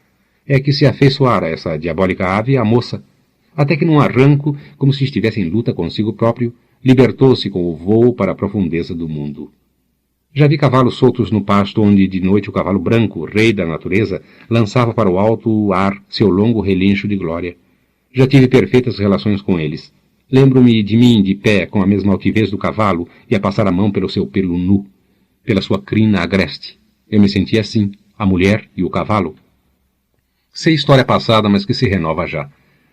É que se afeiçoara essa diabólica ave à moça, até que num arranco, como se estivesse em luta consigo próprio, libertou-se com o vôo para a profundeza do mundo. Já vi cavalos soltos no pasto onde de noite o cavalo branco, rei da natureza, lançava para o alto ar seu longo relincho de glória. Já tive perfeitas relações com eles. Lembro-me de mim de pé com a mesma altivez do cavalo e a passar a mão pelo seu pelo nu, pela sua crina agreste. Eu me sentia assim, a mulher e o cavalo. Sei história passada, mas que se renova já.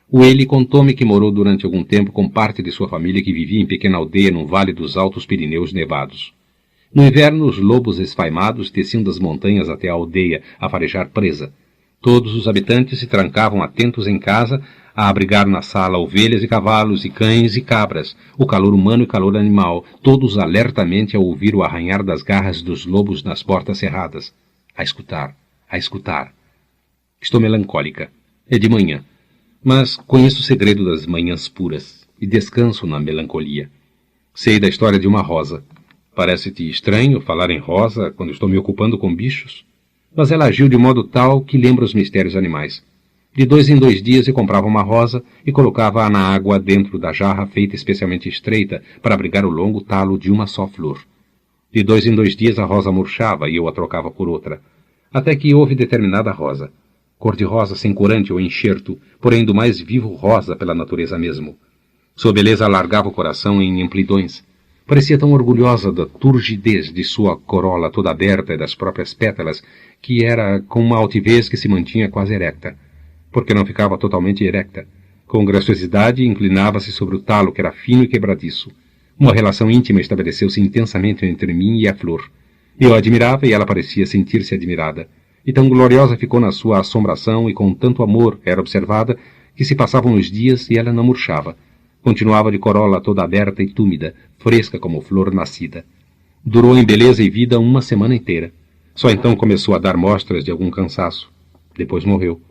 O Eli contou-me que morou durante algum tempo com parte de sua família que vivia em pequena aldeia no vale dos altos Pirineus nevados. No inverno, os lobos esfaimados desciam das montanhas até a aldeia a farejar presa. Todos os habitantes se trancavam atentos em casa, a abrigar na sala ovelhas e cavalos e cães e cabras, o calor humano e calor animal, todos alertamente a ouvir o arranhar das garras dos lobos nas portas cerradas, a a escutar. Estou melancólica. É de manhã. Mas conheço o segredo das manhãs puras e descanso na melancolia. Sei da história de uma rosa. Parece-te estranho falar em rosa quando estou me ocupando com bichos? Mas ela agiu de modo tal que lembra os mistérios animais. De 2 em 2 dias eu comprava uma rosa e colocava-a na água dentro da jarra feita especialmente estreita para abrigar o longo talo de uma só flor. De 2 em 2 dias a rosa murchava e eu a trocava por outra. Até que houve determinada rosa. Cor-de-rosa sem corante ou enxerto, porém do mais vivo rosa pela natureza mesmo. Sua beleza alargava o coração em amplidões. Parecia tão orgulhosa da turgidez de sua corola toda aberta e das próprias pétalas, que era com uma altivez que se mantinha quase erecta. Porque não ficava totalmente erecta. Com graciosidade inclinava-se sobre o talo, que era fino e quebradiço. Uma relação íntima estabeleceu-se intensamente entre mim e a flor. Eu a admirava e ela parecia sentir-se admirada. E tão gloriosa ficou na sua assombração e com tanto amor era observada que se passavam os dias e ela não murchava. Continuava de corola toda aberta e túmida, fresca como flor nascida. Durou em beleza e vida uma semana inteira. Só então começou a dar mostras de algum cansaço. Depois morreu.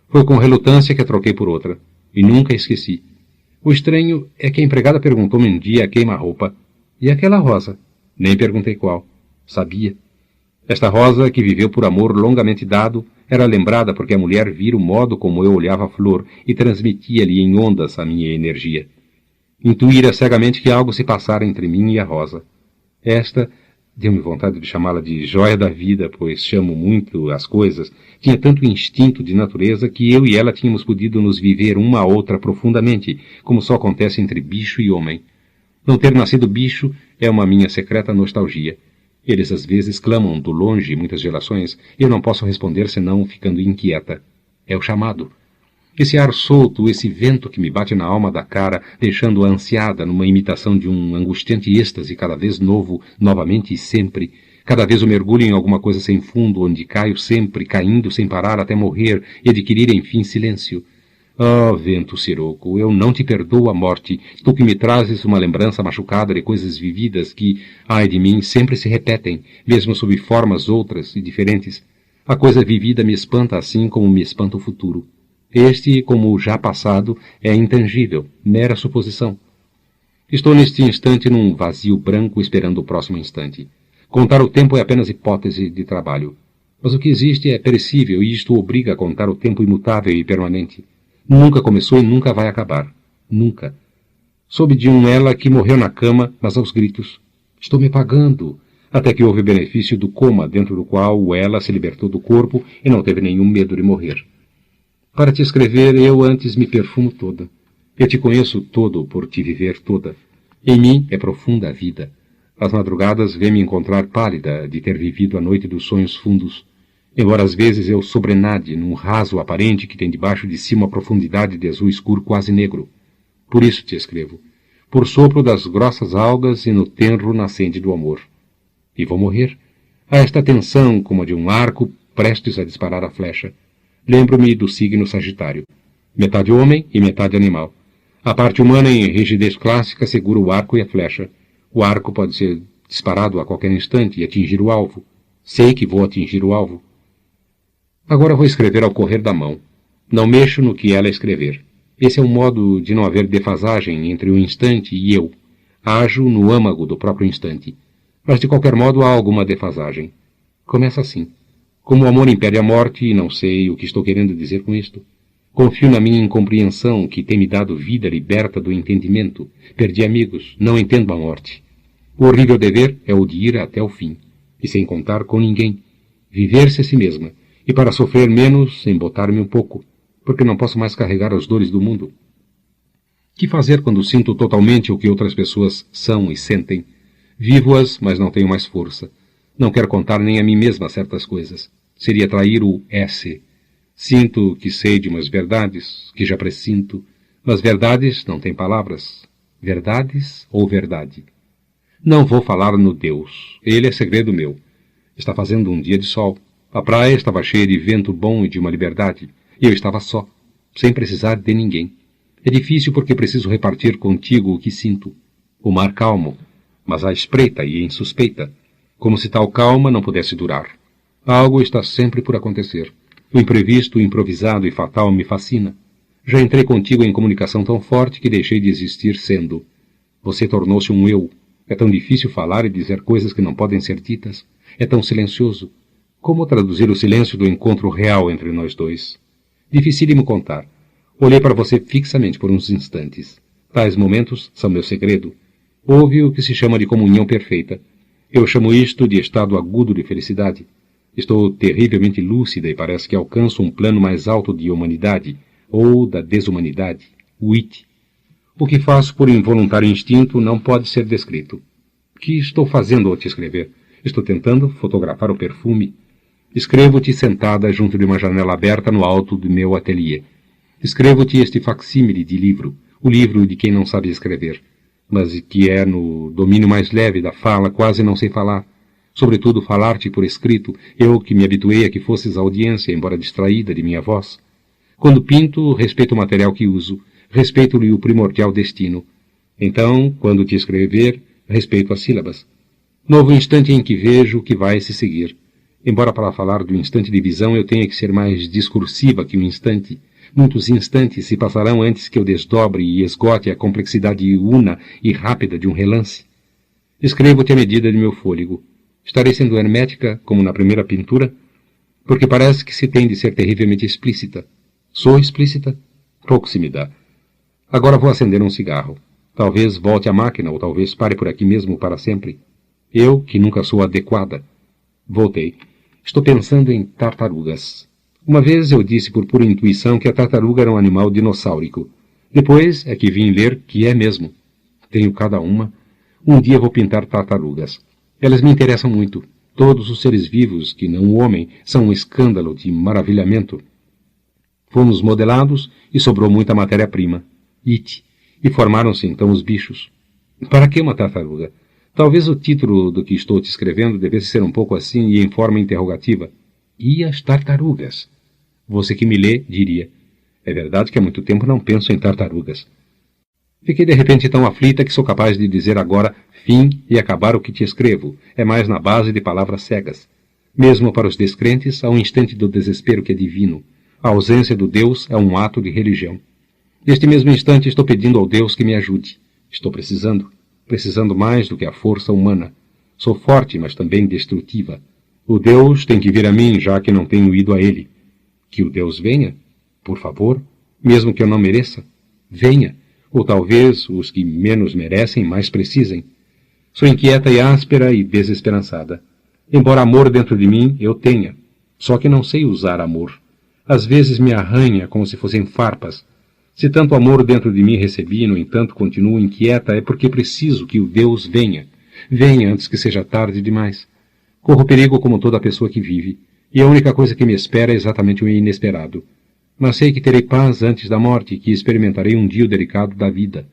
Foi com relutância que a troquei por outra. E nunca a esqueci. O estranho é que a empregada perguntou-me um dia a queima-roupa. E aquela rosa? Nem perguntei qual. Sabia. Esta rosa, que viveu por amor longamente dado, era lembrada porque a mulher vira o modo como eu olhava a flor e transmitia-lhe em ondas a minha energia. Intuíra cegamente que algo se passara entre mim e a rosa. Esta, deu-me vontade de chamá-la de joia da vida, pois chamo muito as coisas, tinha tanto instinto de natureza que eu e ela tínhamos podido nos viver uma a outra profundamente, como só acontece entre bicho e homem. Não ter nascido bicho é uma minha secreta nostalgia. Eles às vezes clamam do longe muitas gerações, e eu não posso responder senão ficando inquieta. É o chamado. Esse ar solto, esse vento que me bate na alma da cara, deixando-a ansiada numa imitação de um angustiante êxtase cada vez novo, novamente e sempre. Cada vez eu mergulho em alguma coisa sem fundo, onde caio sempre, caindo sem parar até morrer e adquirir enfim silêncio. Oh, vento siroco, eu não te perdoo a morte, tu que me trazes uma lembrança machucada de coisas vividas que, ai de mim, sempre se repetem, mesmo sob formas outras e diferentes. A coisa vivida me espanta assim como me espanta o futuro. Este, como o já passado, é intangível, mera suposição. Estou neste instante num vazio branco esperando o próximo instante. Contar o tempo é apenas hipótese de trabalho. Mas o que existe é perecível e isto obriga a contar o tempo imutável e permanente. Nunca começou e nunca vai acabar. Nunca. Soube de um ela que morreu na cama, mas aos gritos. Estou me pagando. Até que houve o benefício do coma, dentro do qual o ela se libertou do corpo e não teve nenhum medo de morrer. Para te escrever, eu antes me perfumo toda. Eu te conheço todo por te viver toda. Em mim é profunda a vida. As madrugadas vêm-me encontrar pálida de ter vivido a noite dos sonhos fundos. Embora às vezes eu sobrenade num raso aparente que tem debaixo de si uma profundidade de azul escuro quase negro. Por isso te escrevo. Por sopro das grossas algas e no tenro nascente do amor. E vou morrer. Há esta tensão como a de um arco prestes a disparar a flecha. Lembro-me do signo Sagitário. Metade homem e metade animal. A parte humana em rigidez clássica segura o arco e a flecha. O arco pode ser disparado a qualquer instante e atingir o alvo. Sei que vou atingir o alvo. Agora vou escrever ao correr da mão. Não mexo no que ela escrever. Esse é um modo de não haver defasagem entre o instante e eu. Ajo no âmago do próprio instante. Mas de qualquer modo há alguma defasagem. Começa assim. Como o amor impede a morte, e não sei o que estou querendo dizer com isto. Confio na minha incompreensão, que tem me dado vida liberta do entendimento. Perdi amigos, não entendo a morte. O horrível dever é o de ir até o fim, e sem contar com ninguém. Viver-se a si mesma, e para sofrer menos, embotar-me um pouco, porque não posso mais carregar as dores do mundo. Que fazer quando sinto totalmente o que outras pessoas são e sentem? Vivo-as, mas não tenho mais força. Não quero contar nem a mim mesma certas coisas. Seria trair o S. Sinto que sei de umas verdades, que já pressinto, mas verdades não têm palavras. Verdades ou verdade? Não vou falar no Deus. Ele é segredo meu. Está fazendo um dia de sol. A praia estava cheia de vento bom e de uma liberdade. E eu estava só, sem precisar de ninguém. É difícil porque preciso repartir contigo o que sinto. O mar calmo, mas à espreita e em suspeita. Como se tal calma não pudesse durar. Algo está sempre por acontecer. O imprevisto, o improvisado e fatal me fascina. Já entrei contigo em comunicação tão forte que deixei de existir sendo. Você tornou-se um eu. É tão difícil falar e dizer coisas que não podem ser ditas. É tão silencioso. Como traduzir o silêncio do encontro real entre nós dois? Dificílimo contar. Olhei para você fixamente por uns instantes. Tais momentos são meu segredo. Houve o que se chama de comunhão perfeita. Eu chamo isto de estado agudo de felicidade. Estou terrivelmente lúcida e parece que alcanço um plano mais alto de humanidade, ou da desumanidade, o it. O que faço por involuntário instinto não pode ser descrito. O que estou fazendo ao te escrever? Estou tentando fotografar o perfume. Escrevo-te sentada junto de uma janela aberta no alto do meu ateliê. Escrevo-te este facsímile de livro, o livro de quem não sabe escrever, mas que é no domínio mais leve da fala, quase não sei falar. Sobretudo falar-te por escrito, eu que me habituei a que fosses audiência, embora distraída de minha voz. Quando pinto, respeito o material que uso, respeito-lhe o primordial destino. Então, quando te escrever, respeito as sílabas. Novo instante em que vejo o que vai se seguir. Embora para falar do instante de visão eu tenha que ser mais discursiva que o instante, muitos instantes se passarão antes que eu desdobre e esgote a complexidade una e rápida de um relance. Escrevo-te à medida de meu fôlego. Estarei sendo hermética, como na primeira pintura? Porque parece que se tem de ser terrivelmente explícita. Sou explícita? Pouco se me dá. Agora vou acender um cigarro. Talvez volte à máquina, ou talvez pare por aqui mesmo para sempre. Eu, que nunca sou adequada. Voltei. Estou pensando em tartarugas. Uma vez eu disse por pura intuição que a tartaruga era um animal dinossáurico. Depois é que vim ler que é mesmo. Tenho cada uma. Um dia vou pintar tartarugas. Elas me interessam muito. Todos os seres vivos, que não o homem, são um escândalo de maravilhamento. Fomos modelados e sobrou muita matéria-prima. It. E formaram-se então os bichos. Para que uma tartaruga? Talvez o título do que estou te escrevendo devesse ser um pouco assim e em forma interrogativa. E as tartarugas? Você que me lê diria. É verdade que há muito tempo não penso em tartarugas. Fiquei de repente tão aflita que sou capaz de dizer agora fim e acabar o que te escrevo. É mais na base de palavras cegas. Mesmo para os descrentes, há um instante do desespero que é divino. A ausência do Deus é um ato de religião. Neste mesmo instante estou pedindo ao Deus que me ajude. Estou precisando mais do que a força humana. Sou forte, mas também destrutiva. O Deus tem que vir a mim, já que não tenho ido a ele. Que o Deus venha, por favor, mesmo que eu não mereça. Venha, ou talvez os que menos merecem mais precisem. Sou inquieta e áspera e desesperançada. Embora amor dentro de mim eu tenha, só que não sei usar amor. Às vezes me arranha como se fossem farpas. Se tanto amor dentro de mim recebi e, no entanto, continuo inquieta, é porque preciso que o Deus venha. Venha antes que seja tarde demais. Corro perigo como toda pessoa que vive, e a única coisa que me espera é exatamente o inesperado. Mas sei que terei paz antes da morte e que experimentarei um dia o delicado da vida.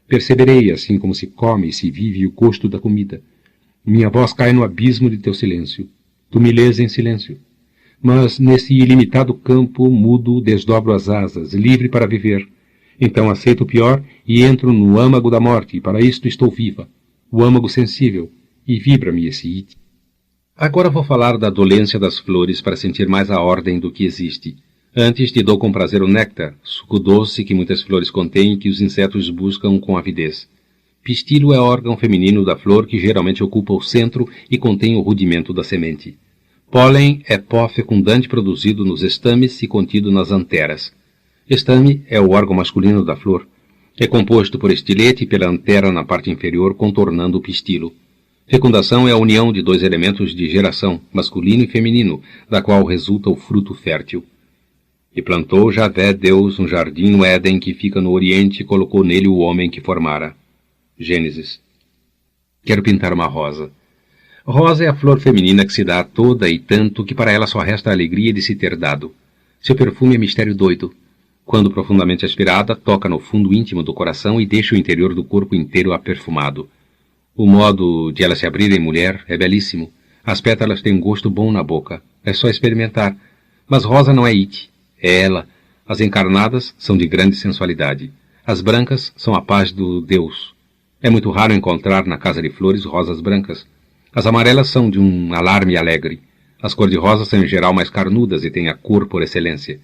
Perceberei, assim como se come e se vive, o gosto da comida. Minha voz cai no abismo de teu silêncio. Tu me lês em silêncio. Mas, nesse ilimitado campo mudo, desdobro as asas, livre para viver. Então aceito o pior e entro no âmago da morte, e para isto estou viva. O âmago sensível, e vibra-me esse it. Agora vou falar da dolência das flores para sentir mais a ordem do que existe. Antes te dou com prazer o néctar, suco doce que muitas flores contêm e que os insetos buscam com avidez. Pistilo é órgão feminino da flor que geralmente ocupa o centro e contém o rudimento da semente. Pólen é pó fecundante produzido nos estames e contido nas anteras. Estame é o órgão masculino da flor. É composto por estilete e pela antera na parte inferior, contornando o pistilo. Fecundação é a união de dois elementos de geração, masculino e feminino, da qual resulta o fruto fértil. E plantou Javé Deus um jardim no Éden que fica no Oriente e colocou nele o homem que formara. Gênesis. Quero pintar uma rosa. Rosa é a flor feminina que se dá a toda e tanto que para ela só resta a alegria de se ter dado. Seu perfume é mistério doido. Quando profundamente aspirada, toca no fundo íntimo do coração e deixa o interior do corpo inteiro aperfumado. O modo de ela se abrir em mulher é belíssimo. As pétalas têm um gosto bom na boca. É só experimentar. Mas rosa não é it. É ela. As encarnadas são de grande sensualidade. As brancas são a paz do Deus. É muito raro encontrar na casa de flores rosas brancas. As amarelas são de um alarme alegre. As cor-de-rosa são em geral mais carnudas e têm a cor por excelência.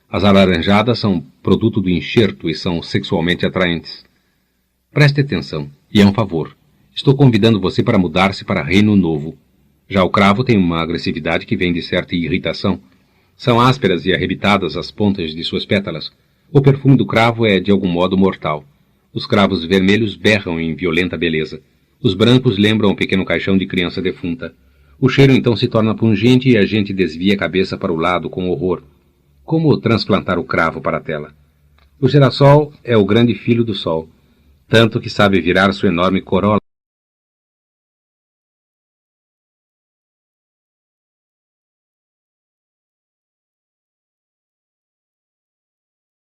As alaranjadas são produto do enxerto e são sexualmente atraentes. Preste atenção, e é um favor. Estou convidando você para mudar-se para Reino Novo. Já o cravo tem uma agressividade que vem de certa irritação. São ásperas e arrebitadas as pontas de suas pétalas. O perfume do cravo é de algum modo mortal. Os cravos vermelhos berram em violenta beleza. Os brancos lembram um pequeno caixão de criança defunta. O cheiro então se torna pungente e a gente desvia a cabeça para o lado com horror. Como transplantar o cravo para a tela? O girassol é o grande filho do sol, tanto que sabe virar sua enorme corola